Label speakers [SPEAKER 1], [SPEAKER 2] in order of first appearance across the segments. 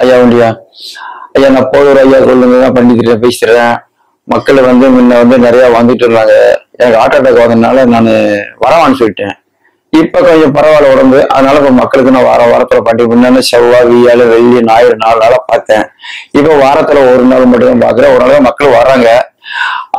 [SPEAKER 1] ஐயா உண்டியா ஐயா, நான் போதூர் ஐயா கொள்ளுங்க தான் பண்ணிக்கிட்டு பேசுறேன். மக்கள் வந்து முன்ன வந்து நிறைய வந்துட்டு இருந்தாங்க. எனக்கு ஹார்ட் அட்டாக் வந்ததுனால நான் வரவான்னு சொல்லிட்டேன். இப்ப கொஞ்சம் பரவாயில்ல உடம்பு. அதனால இப்ப மக்களுக்கு நான் வாரத்துல பண்ணி முன்னாடி செவ்வாய், வியாழ, வெள்ளி, ஞாயிறு 4 நாளா பார்த்தேன். இப்ப வாரத்துல ஒரு நாள் மட்டும் தான் பாக்குறேன். ஒரு நாள் மக்கள் வர்றாங்க.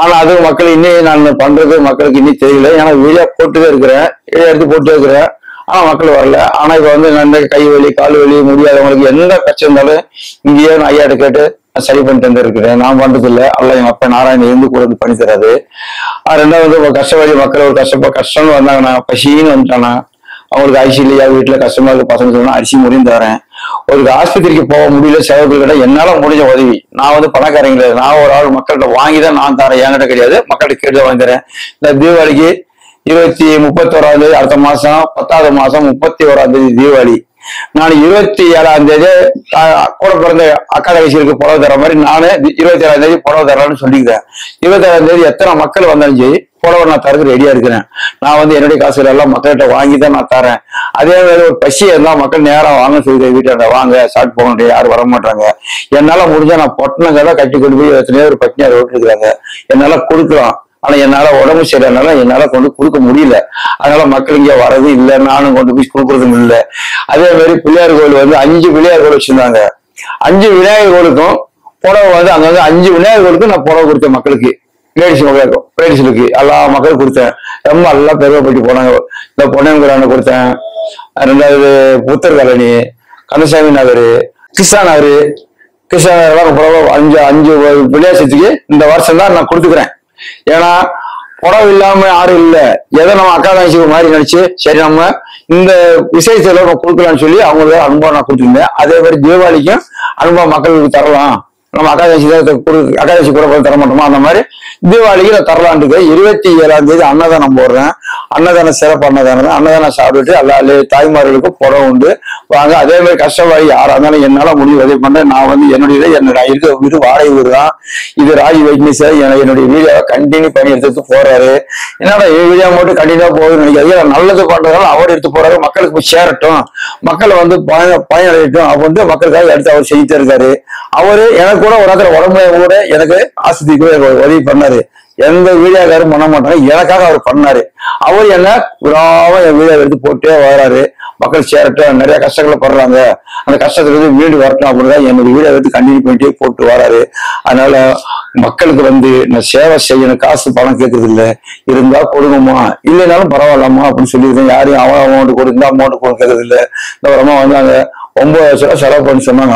[SPEAKER 1] ஆனா அது மக்கள் இன்னும் நான் பண்றது மக்களுக்கு இன்னும் தெரியல. ஏன்னா வீடியோ போட்டுதான் இருக்கிறேன், வீடியோ எடுத்து போட்டு இருக்கிறேன். ஆனா மக்கள் வரல. ஆனா இப்ப வந்து நல்ல கை வலி, கால் வலி, முடியாதவங்களுக்கு எந்த பிரச்சனை இருந்தாலும் இங்கேயே நான் ஐயாட்ட கேட்டு சரி பண்ணிட்டு வந்து இருக்கிறேன். நான் பண்றது இல்லை, அல்ல எங்க அப்பா நாராயணன் இருந்து கூட வந்து பண்ணி தராது. ரெண்டாவது கஷ்டப்படி மக்கள் ஒரு கஷ்டம்னு வந்தாங்கன்னா, பசின்னு வந்துட்டானா, அவங்களுக்கு அரிசி இல்லையா, வீட்டுல கஷ்டமா இருக்கு பசங்க சொன்னா அரிசி முடிந்து தரேன். ஒரு ஆஸ்பத்திரிக்கு போக முடியல, செலவுகள் கிட்ட என்னால முடிஞ்ச உதவி. நான் வந்து பணக்காரங்க கிடையாது, நான் ஒரு ஆள் மக்கள்கிட்ட வாங்கிதான் நான் தரேன், என்கிட்ட கிடையாது, மக்கள்கிட்ட கேட்டு வாங்கி தரேன். இந்த தீபாவளிக்கு 31 தேதி, அடுத்த மாசம் 10வது மாசம் 31 தேதி தீபாவளி. நான் 27 தேதி கூட பிறந்த அக்கா தங்கச்சிக்கு புடவை தர மாதிரி நானு 27 தேதி புடவை தரலான்னு சொல்லிக்கிறேன். 27 தேதி எத்தனை மக்கள் வந்தாலும் சரி புடவை நான் தரது ரெடியா இருக்கிறேன். நான் வந்து என்னுடைய காசுல எல்லாம் மக்கள்கிட்ட வாங்கி தான் நான் தரேன். அதே மாதிரி ஒரு பசி இருந்தா மக்கள் நேரம் வாங்க சொல்லிடுறேன், வீட்டாண்ட வாங்க சாப்பிட்டு போக, யாரும் வர மாட்டாங்க. என்னால முடிஞ்சா நான் பொட்டணங்க தான் கட்டி கொண்டு போய் எத்தனையோ ஒரு பட்டினியார் விட்டுருக்காங்க, என்னால கொடுக்கலாம். ஆனா என்னால உடம்பு சரியானால என்னால கொண்டு கொடுக்க முடியல. அதனால மக்கள் இங்க வரது இல்லை, நானும் கொண்டு போய் கொடுக்கறதும் இல்லை. அதே மாதிரி பிள்ளையார் கோயில் வந்து 5 பிள்ளையார் கோயில் வச்சிருந்தாங்க. 5 விநாயகர் கோயிலுக்கும் புடவை வந்து அங்க வந்து 5 விநாயகர் கோயிலுக்கும் நான் புடவை கொடுத்தேன் மக்களுக்கு. லேடிஸுக்கு எல்லா மக்களும் கொடுத்தேன். ரொம்ப எல்லாம் பெருமைப்பட்டு போனாங்க. இந்த பொன்னையங்குறான கொடுத்தேன். ரெண்டாவது புத்தர் காலனி, கந்தசாமி நகர், கிருஷ்ணா நகர், கிருஷ்ணா நகர் புடவை 5 விளையாட்டுக்கு இந்த வருஷம் தான் நான் கொடுத்துக்கிறேன். ஏன்னா புடவை இல்லாம யாரும் இல்லை. எதை நம்ம அக்கா தங்கச்சி மாதிரி நினைச்சு சரி நம்ம இந்த விசேஷத்துல நம்ம கொடுக்கலாம்னு சொல்லி அவங்களுக்கு அனுபவம் நான் கொடுத்துருந்தேன். அதே மாதிரி தீபாவளிக்கும் அனுபவம் மக்களுக்கு தரலாம். நம்ம அக்கா தங்கச்சி கூட தர மாட்டோமா, அந்த மாதிரி தீபாவளிக்கு நான் தரலான்னு 27 தேதி அன்னதானம் போடுறேன். அன்னதானம் சிறப்பு அன்னதானம் சாப்பிட்டுட்டு எல்லா தாய்மார்களுக்கும் புடவை உண்டு வாங்க. அதே மாதிரி கஷ்டவாடி யாரா இருந்தாலும் என்னால முடிவு உதவி பண்றேன். நான் வந்து என்னுடைய இருக்க வீடு வாடகை வீடு தான். இது ராஜ் வைக்னேஷ் என்னுடைய வீடியோவை கண்டினியூ பண்ணி எடுத்து போறாரு. என்னடா வீடியோ மட்டும் கண்டினியூ போகுதுன்னு நினைக்காது. நல்லது பண்றதால அவர் எடுத்து போறாரு, மக்களுக்கு போய் சேரட்டும், மக்கள் வந்து பயனடையட்டும் அப்படின்னு மக்களுக்காக எடுத்து அவர் செஞ்சுட்டு இருக்காரு. அவரு எனக்கு கூட ஒரு இடத்துல உடம்புல கூட எனக்கு ஆஸ்பத்திரிக்கு உதவி பண்ணாரு. எந்த வீடியோக்காரும் பண்ண மாட்டாங்க, எனக்காக அவர் பண்ணாரு. அவர் என்ன விடாம என் வீடியோ எடுத்து போட்டே வராரு. மக்கள் சேரட்டும், நிறைய கஷ்டங்களை படுறாங்க, அந்த கஷ்டத்துல இருந்து மீண்டு வரட்டும் அப்படிதான் என்னுடைய வீடியோ எடுத்து கண்டினியூ பண்ணிட்டே போட்டு வராரு. அதனால மக்களுக்கு வந்து நான் சேவை செய்யணும், காசு பணம் கேட்கறது இல்லை, இருந்தா கொடுங்கம்மா, இல்லைனாலும் பரவாயில்லம்மா அப்படின்னு சொல்லியிருக்கேன். யாரையும் அமௌண்ட் கொடு இந்த அமௌண்ட் கேட்கறது இல்லை. இந்த ஒரு அம்மா வந்து அங்க 9 லட்சம் செலவு பண்ணி சொன்னாங்க.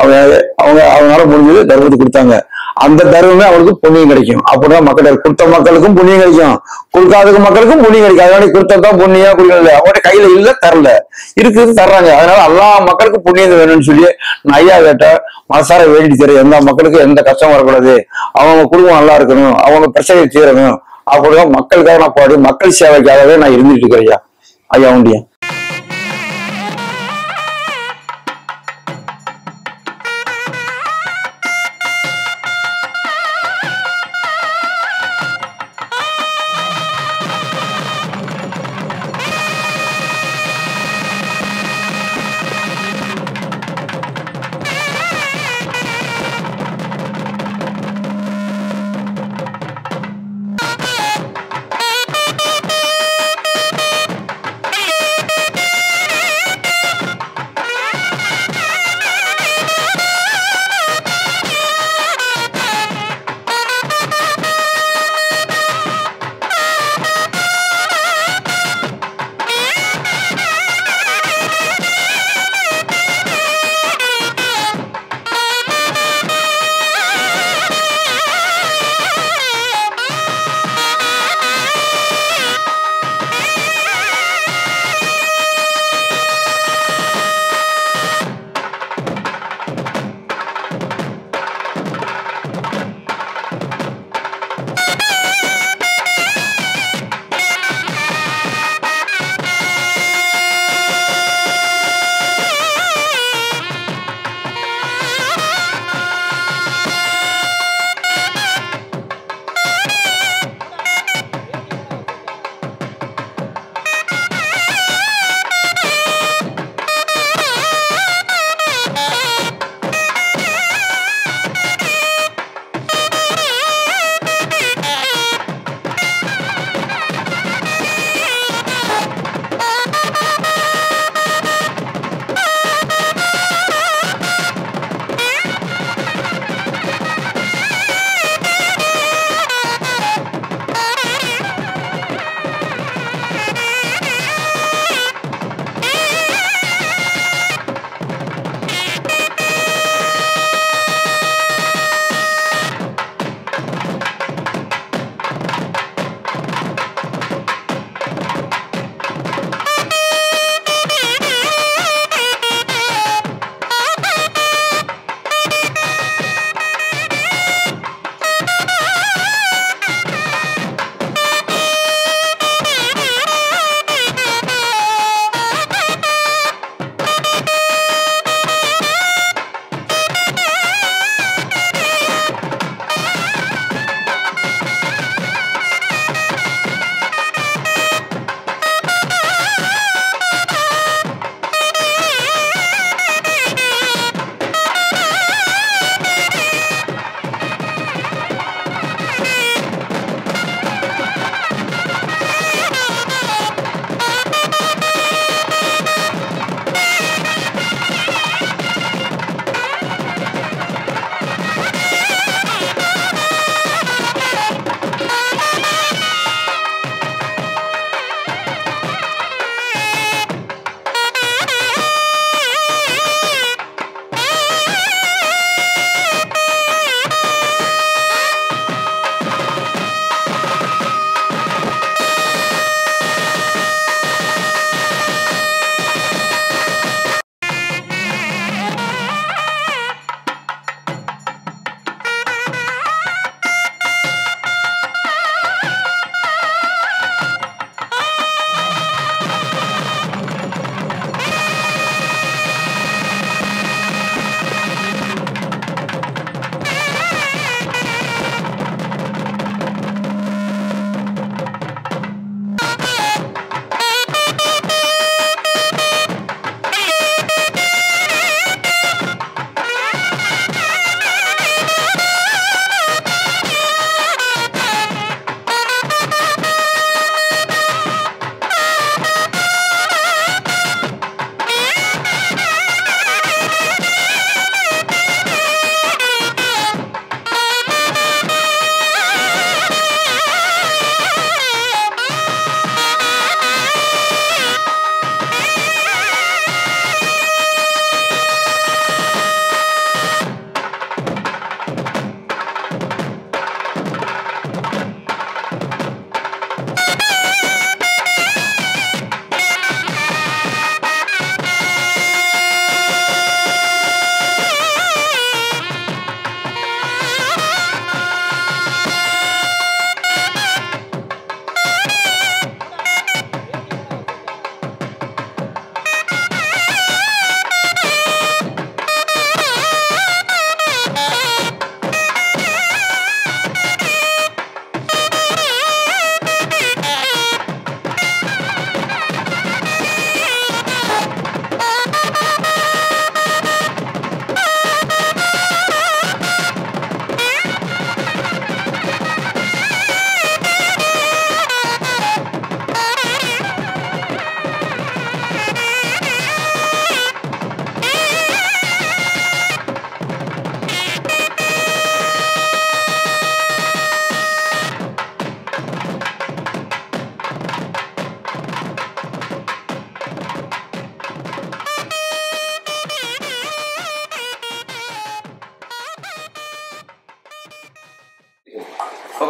[SPEAKER 1] அவங்களால முடிஞ்சது தர்மத்தை கொடுத்தாங்க. அந்த தர்மமே அவங்களுக்கு புண்ணியம் கிடைக்கும். அப்படிதான் மக்கள் கொடுத்த மக்களுக்கும் புண்ணியம் கிடைக்கும், கொடுக்காத மக்களுக்கும் புண்ணியம் கிடைக்கும். அதனால கொடுத்ததான் புண்ணியம், குடிக்கல அவங்கள்ட்ட கையில இல்ல தரல, இருக்குது தர்றாங்க. அதனால எல்லா மக்களுக்கும் புண்ணியம் வேணும்னு சொல்லி நான் ஐயா கேட்ட மனசார வேண்டி தரேன். எந்த மக்களுக்கும் எந்த கஷ்டம் வரக்கூடாது, அவங்க குடும்பம் நல்லா இருக்கணும், அவங்க பிரச்சனை தீரணும், அப்படிதான் மக்களுக்காக நான் பாடி மக்கள் சேவைக்காகவே நான் இருந்துட்டு இருக்கிறேன். ஐயா ஐயா உண்டியா.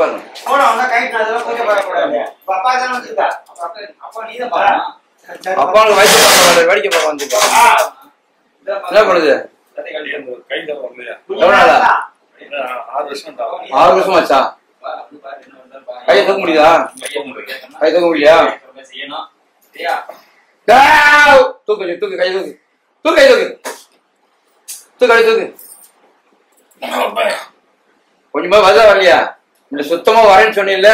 [SPEAKER 1] உட்காருங்க. அப்பாவுக்கு வயசு வேடிக்கை பார்க்க வந்துருக்கா? என்ன பண்ணுது? எவ்வளவு நாளா? 6 வருஷம் ஆச்சா? கையை தூக்க முடியுதா? கை தூக்க முடியா? தூக்கு தூக்கு கை தூக்கு தூக்கு கை தூக்கு தூக்கு கை தூக்கு. கொஞ்சமா வருதா வரலையா? இந்த சுத்தமா வரேன்னு சொன்னீங்கல்ல,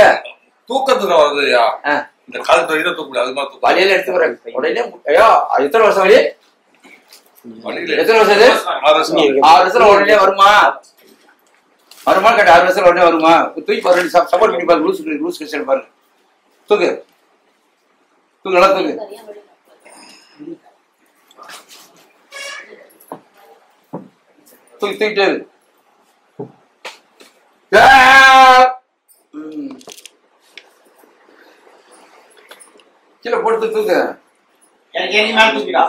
[SPEAKER 2] தூக்கத்துக்கு வருதுயா. இந்த காலத்துல வழியில தூக்க முடியாது, அது மாதிரி
[SPEAKER 1] வழியில எடுத்து வரேன் உடனே. ஐயா எத்தனை வருஷம் வழி? எத்தனை வருஷம் இது? 6 வருஷம் உடனே வருமா? வருமா கேட்ட? 6 வருஷம் உடனே வருமா? தூக்கி பாரு, சப்போர்ட் பண்ணி பாரு. ரூல்ஸ் கிறிஸ்டியன் பாருங்க. தூக்கு தூக்கு, நல்லா தூக்கு. தூக்கிட்டு கீழே போட்டு தூக்கு.
[SPEAKER 3] எனக்கு என்ன மேல தூக்கிடா.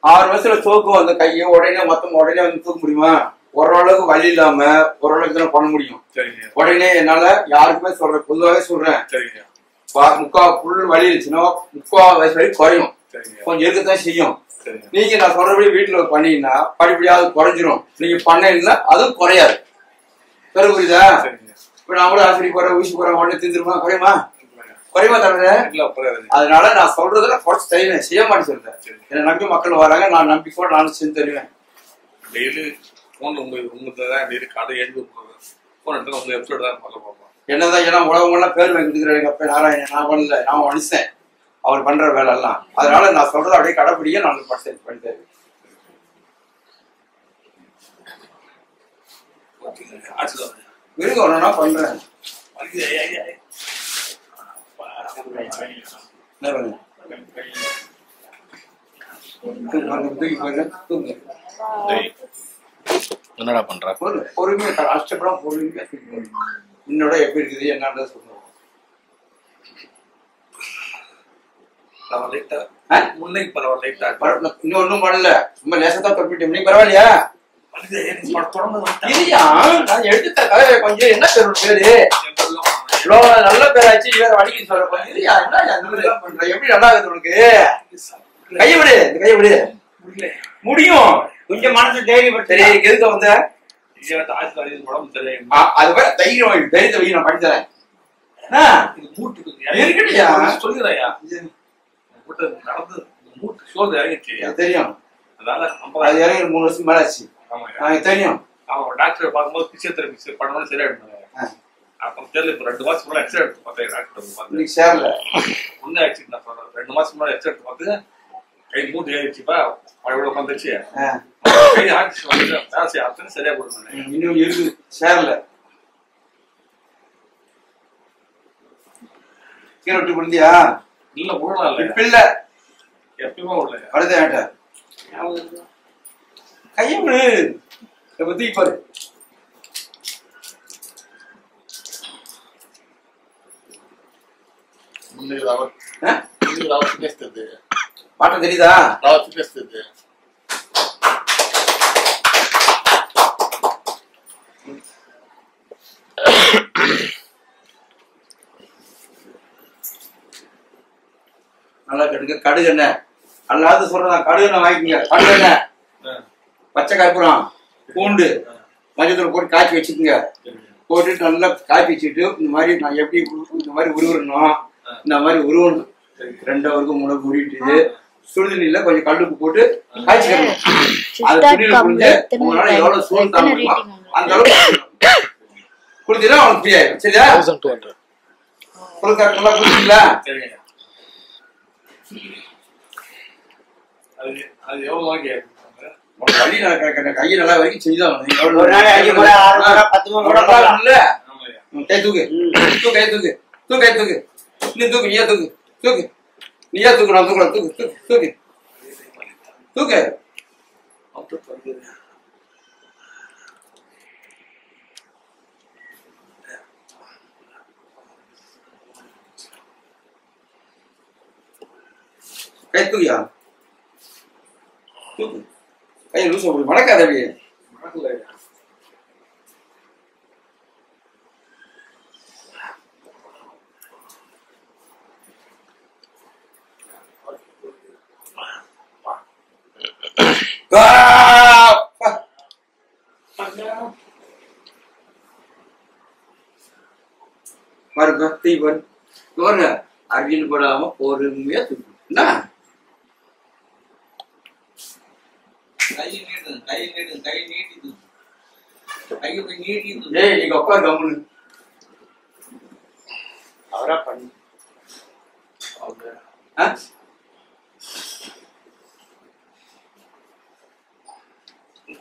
[SPEAKER 1] 6 வருஷத்துல தூக்கும் அந்த கையை உடனே மொத்தம் உடனே வந்து தூக்க முடியுமா? ஓரளவுக்கு வழி இல்லாம ஓரளவுக்கு தான் பண்ண முடியும். உடனே என்னால யாருக்குமே சொல்றேன், பொதுவாகவே சொல்றேன், முக்கா புல் வலி இருந்துச்சுன்னா 3/4 வயசு வரைக்கும் குறையும், கொஞ்சம் இருக்கத்தான் செய்யும். நீங்க நான் சொல்றபடி வீட்டுல பண்ணீங்கன்னா படிப்படியாவது குறைஞ்சிரும். நீங்க பண்ணீங்கன்னா அதுவும் குறையாது. பெரு புரியுதா? இப்ப நான் கூட ஆசிரியர் போறேன், ஊசி போறேன், உடனே திந்துருமா? குறையுமா? குறையுமா தவிர. அதனால நான் சொல்றதுல குறைச்சு தருவேன், செய்ய மாட்டேன் சொல்றேன். என்னை நம்பி மக்கள் வராங்க, நான் நம்பிக்கோட நானும் செஞ்சு தருவேன். என்னதான் ஏன்னா உலகமெல்லாம் பேர் வாங்கிட்டு எங்க அப்பா நாராயணன், நான் பண்ணல, நான் மனுஷன், அவர் பண்ற வேலை எல்லாம். அதனால நான் சொல்றதை அப்படியே கடைப்பிடிக்க நான் பண்ணி தருவேன். ஒன்னா பண்றேன்.
[SPEAKER 2] என்னடா பண்ற?
[SPEAKER 1] பொறுமையா கஷ்டப்படாம பொறுமையா என்னோட எப்படி இருக்குது என்னன்றத சொல்லுவோம்.
[SPEAKER 2] முன்னைக்கு பரவாயில்ல,
[SPEAKER 1] இன்னொன்னும் பண்ணல, சும்மா லேசத்தான் தொப்பிட்டு. நீ பரவாயில்லையா? எடுத்த கதை கொஞ்சம் என்ன பேரு நல்ல பேராச்சு, வேற வடிக்க சொல்ற பண்ற. எப்படி நல்லா இருக்குது உனக்கு? கைய விடு, இந்த கைய விடு. முடியும், கொஞ்சம் மனசு தைரியம். சரி, எதுக்க வந்த? அது வேற தைரியம், தைரியத்தை வை, நான் பண்ணி தரேன். தெரியும், அது இறங்கி 3 வருஷம் மேல ஆச்சு. தெரியும்.
[SPEAKER 2] டாக்டர் பார்க்கும்போது பிசியோதெரபி பண்ணணும், சரியாயிடும். அப்புறம் தெரியல, இப்ப 2 மாசம் முன்னாடி எக்ஸ்ரே எடுத்து பார்த்தேன் டாக்டர்.
[SPEAKER 1] சேரல
[SPEAKER 2] ஒன்னும் ஆக்சிடென்ட் நான் சொல்றேன். 2 மாசம் முன்னாடி எக்ஸ்ரே எடுத்து பார்த்து கை மூட்டு ஏறிச்சுப்பா, மழையோட உட்காந்துச்சு. கை ஆக்சிஜன் வந்து ஜாஸ்தி ஆச்சுன்னு சரியா கொடுங்க.
[SPEAKER 1] இன்னும் இருக்கு, சேரல. கீழே விட்டு முடிந்தியா?
[SPEAKER 2] இல்ல, ஊழலாம் இல்ல.
[SPEAKER 1] இப்ப இல்ல,
[SPEAKER 2] எப்பயுமே உள்ள
[SPEAKER 1] அடுத்த வேட்ட கையை விடு. இப்ப தூக்கி பாரு. பாட்டம் தெரியுதா? நல்லா கடுகு. கடுகு என்ன அல்லாத சொல்றதா? கடுகு என்ன வாங்கிக்கங்க. கடுகு என்ன, பச்சை கற்பூரம், பூண்டு, மஞ்சள் போட்டு காய்ச்சி வச்சுக்கோங்க. போட்டுட்டு நல்லா காய்ச்சி வச்சுட்டு இந்த மாதிரி நான் எப்படி இந்த மாதிரி உருவணும், இந்த மாதிரி உருவணும். 2 ஹவருக்கு 3 ஹவருக்கு உருவிட்டு சுடுதண்ணில கொஞ்சம் கல்லுப்பு போட்டு காய்ச்சிக்கணும். அது துணியில புரிஞ்சு உங்களால எவ்வளவு சூடு தாங்க அந்த அளவுக்கு குடிச்சா அவனுக்கு ஃப்ரீ ஆயிடும். சரியா? நல்லா குடிச்சீங்களா? வழி கையை நல்லா வரைக்கும் செய்தான். தூக்கு தூக்கு தூக்கு தூக்கு தூக்கு நீ தூக்கு, நீயா தூக்கு தூக்கு, நீயா தூக்கு, நான் தூக்கலாம். தூக்கு தூக்கு தூக்கு தூக்கு. கை தூக்கியா? தூக்கு கை லூசா போடு மடக்காத அப்படியே அர்ஜென்ட் போடாம பொறுமையா தூக்கு என்ன கை நீட்டு கை நீட்டு கை நீட்டி கையை போய் நீட்டி ஏய் நீங்க அப்பா கம்முனு அவரா பண்ணு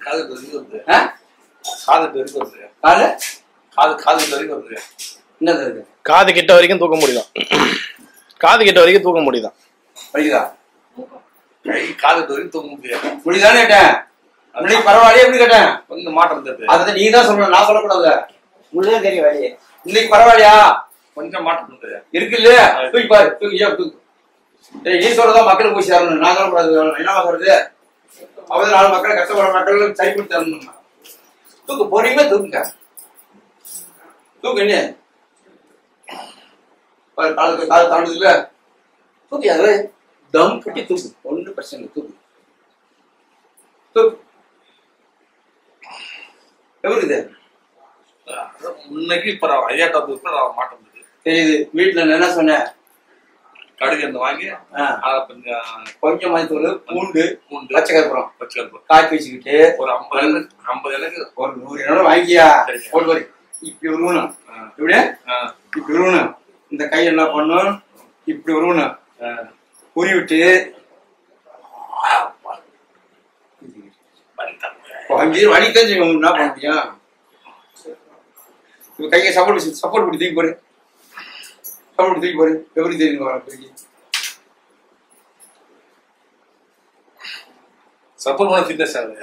[SPEAKER 2] காது வரைக்கும் வருது காது வரைக்கும் வருது காது வரைக்கும் வருது
[SPEAKER 1] என்னது
[SPEAKER 4] காது கிட்ட வரைக்கும் தூக்க முடியுதான் காது கிட்ட வரைக்கும் தூக்க முடியுதான்
[SPEAKER 1] வலிக்குதா
[SPEAKER 2] கை காது வரைக்கும் தூக்க முடியாது
[SPEAKER 1] முடிதானே கேட்டேன் இன்னைக்கு பரவாயில்லையே எப்படி கேட்டேன்
[SPEAKER 2] கொஞ்சம் மாற்றம் இருந்தது
[SPEAKER 1] அதை நீ தான் சொல்லணும் நான் சொல்லக்கூடாது
[SPEAKER 3] உள்ளே தெரியும் வழி
[SPEAKER 1] இன்னைக்கு பரவாயில்லையா
[SPEAKER 2] கொஞ்சம் மாற்றம் இருந்தது
[SPEAKER 1] இருக்கு இல்லையா தூக்கி பாரு தூக்கி தூக்கு நீ சொல்றதா மக்களுக்கு போய் சேரணும் நான் சொல்லக்கூடாது என்ன சொல்றது அவன் 4 மக்களை கஷ்டப்படுற மக்களுக்கு சரி பண்ணி தரணும் தூக்கு பொறுமையா தூக்குங்க தூக்கு என்ன காலத்துக்கு கால தாண்டுது இல்ல தூக்கி அது தம் கட்டி தூக்கு 1% தூக்கு தூக்கு எப்படி
[SPEAKER 2] முன்னைக்கு இப்ப ஐயாட்டாவது மாற்றம் இருந்தது
[SPEAKER 1] தெரியுது வீட்டுல என்ன சொன்னேன்
[SPEAKER 2] கடுகு எண்ணெய் வாங்கி
[SPEAKER 1] கொஞ்சம் மஞ்சள் பூண்டு
[SPEAKER 2] பூண்டு
[SPEAKER 1] பச்சை கருப்புறம் காய்ச்சி வச்சுக்கிட்டு
[SPEAKER 2] ஒரு 50 எனக்கு
[SPEAKER 1] ஒரு 100 எண்ணெய் வாங்கியா போட்டு வரி இப்படி உருவணும் இப்படி இப்படி உருவணும் இந்த கை என்ன பண்ணும் இப்படி உருவணும் உரி விட்டு வலித்தான் செய்வோம் என்ன பண்ண முடியும் இப்ப கையை சப்போர்ட் பண்ணி தூக்கி போடு சப்போர்ட் தூக்கி போடு எப்படி தெரியுங்க
[SPEAKER 2] சப்போர்ட் பண்ண ஃபிட்னஸ் ஆகுது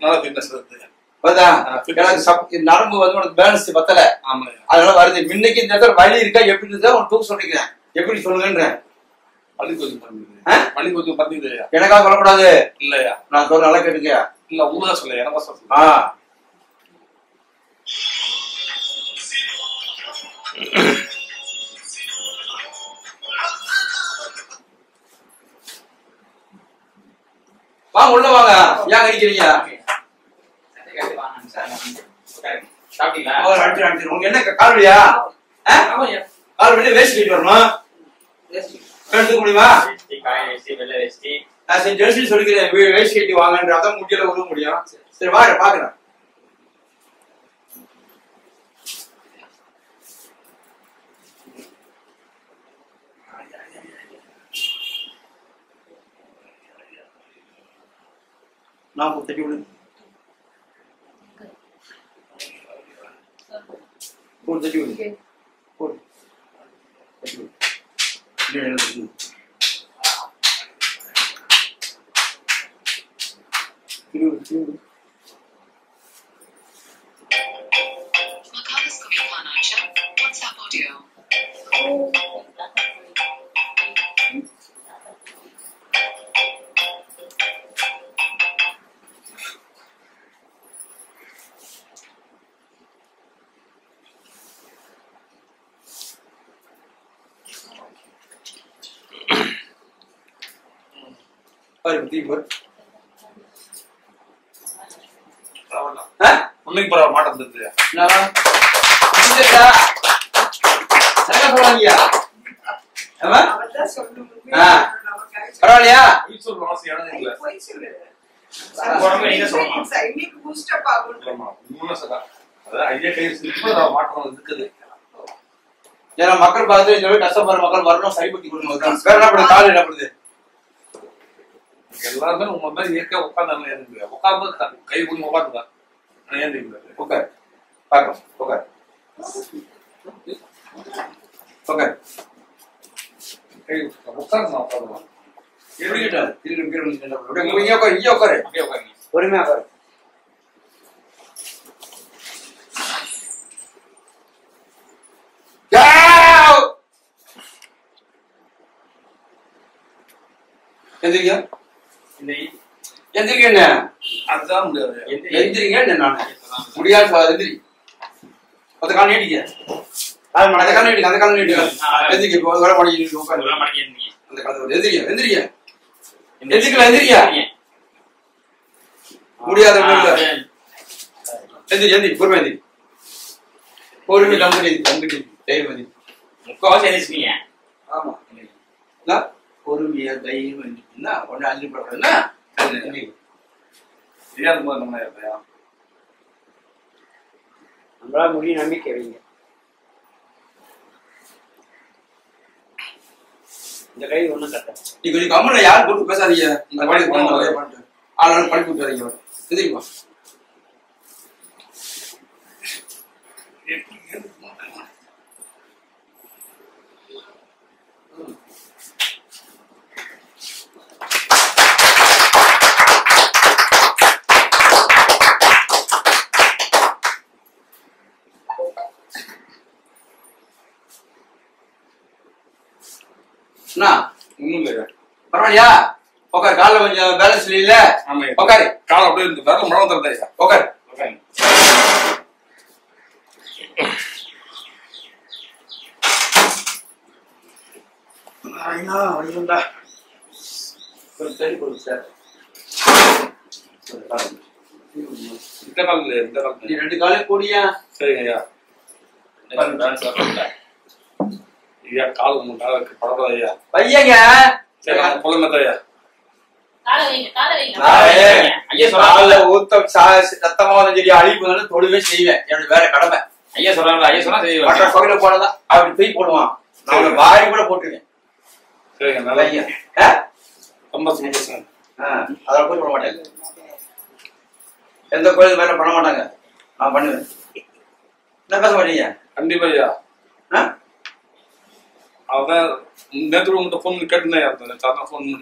[SPEAKER 2] நல்லா ஃபிட்னஸ் இருக்கு
[SPEAKER 1] நரம்பு வந்து உனக்கு பேலன்ஸ் பத்தல அதனால வருது முன்னைக்கு இந்த இடத்துல வலி இருக்கா எப்படி இருந்தா உனக்கு தூக்க சொல்லிக்கிறேன் எப்படி சொல்லுங்கன்றேன்
[SPEAKER 2] வலி கொஞ்சம் பண்ணிது
[SPEAKER 1] எனக்கா சொல்லக்கூடாது
[SPEAKER 2] இல்லையா
[SPEAKER 1] நான் சொல்ல நல்லா கேட்டுக்கியா
[SPEAKER 2] இல்ல ஊருதான் சொல்ல எனக்கா சொல்ல
[SPEAKER 1] வாங்க உள்ள வாங்க ஏன் கடிக்கிறீங்க உங்க என்ன கால் வலியா கால் வலி வேஸ்ட் கட்டி வரணும் எடுத்துக்க முடியுமா சரி ஜெர்சி சொல்லிக்கிறேன் வேஸ்ட் கட்டி வாங்கன்ற அதான் முடியல உருவ முடியும் சரி வாங்க பாக்குறேன் நான் தட்டி விடு போடு தட்டி விடு போடு தட்டி விடு
[SPEAKER 2] முன்னைக்கு பரவாயில்ல மாட்டம் இருந்தது
[SPEAKER 1] பரவாயில்லையா
[SPEAKER 2] மாற்றம் இருக்குது
[SPEAKER 1] ஏன்னா மக்கள் பார்த்து இந்த கஷ்டப்படுற மக்கள் வரணும் சரிபடுத்தி கொடுக்கணும் வேற என்ன பண்ணுது கால் என்ன பண்ணுது
[SPEAKER 2] எல்லாருமே உங்க மாதிரி இயற்கையா உட்காந்து உட்காந்து கை குடி உட்காந்துதான்
[SPEAKER 1] உட்கார் பார்க்கலாம் உட்கார் உட்கார்
[SPEAKER 2] கை உட்காந்து உட்காந்துலாம்
[SPEAKER 1] எப்படி இங்கே உட்காரு பொறுமையா உட்காரு எந்திரிக்க
[SPEAKER 5] எந்திரிக்க
[SPEAKER 2] அதுதான் முடியாது.
[SPEAKER 5] எந்திரிங்க நான் முடியாது எந்திரி அந்த காலம் நீட்டிக்க அந்த காலம் நீட்டிக்க அந்த காலம் நீட்டிக்க எந்திரிக்க இப்போ வேலை பண்ணிக்க உட்காந்து அந்த காலத்துல எந்திரிக்க எந்திரிக்க எந்திரிக்கல எந்திரிக்க முடியாத எந்திரி எந்திரி பொறுமை எந்திரி பொறுமை கம்பெனி கம்பெனி தைரியம் எந்திரி
[SPEAKER 3] முக்காவாசி எந்திரிச்சிட்டீங்க.
[SPEAKER 5] ஆமா பொறுமையா தைரியம் எந்திரிச்சுன்னா ஒன்னு அஞ்சு படுறதுன்னா
[SPEAKER 3] நம்மளால முடியும் நம்பிக்கை வைங்க. இந்த கை ஒண்ணும் கட்ட
[SPEAKER 5] நீ கொஞ்சம் கம்மல யாரும் போட்டு பேசாதீங்க. இந்த பாடி பண்ணிட்டு ஆளாலும் படிப்பு விட்டாதீங்க. எதிரிப்பா பரவாயில்லையா? உட்கார். காலைல கொஞ்சம் பேலன்ஸ் இல்ல. உட்காரு.
[SPEAKER 2] காலை அப்படியே இந்த விரல முழம் தரதா.
[SPEAKER 5] உட்காரு.
[SPEAKER 2] இந்த காலத்துல இந்த காலத்துல
[SPEAKER 5] ரெண்டு காலையும் கூடியா?
[SPEAKER 2] சரிங்க ஐயா. ஐயா கால் மேல படப்படாது ஐயா.
[SPEAKER 5] பையங்க
[SPEAKER 2] சரி பொழுது ஐயா.
[SPEAKER 5] அழிப்புன்னு தொடுவே செய்வேன். என்னோட வேற கடமை.
[SPEAKER 3] ஐயா சொல்றாங்களா? ஐயா சொன்னா செய்வேன்.
[SPEAKER 5] மற்ற கோயில போனதான் அப்படி தூக்கி போடுவான். நான் வாரி கூட போட்டுருவேன்.
[SPEAKER 2] சரிங்க நல்லா ரொம்ப சந்தோஷம்.
[SPEAKER 5] அதெல்லாம் போய் பண்ண மாட்டேன். எந்த கோயிலுக்கு வேலை பண்ண மாட்டாங்க. நான் பண்ணுவேன். என்ன பேச மாட்டீங்க?
[SPEAKER 2] கண்டிப்பா ஐயா. அதான் நேற்று உங்கள்கிட்ட போன் கேட்டுருந்தேன். சார் போன் பண்ணி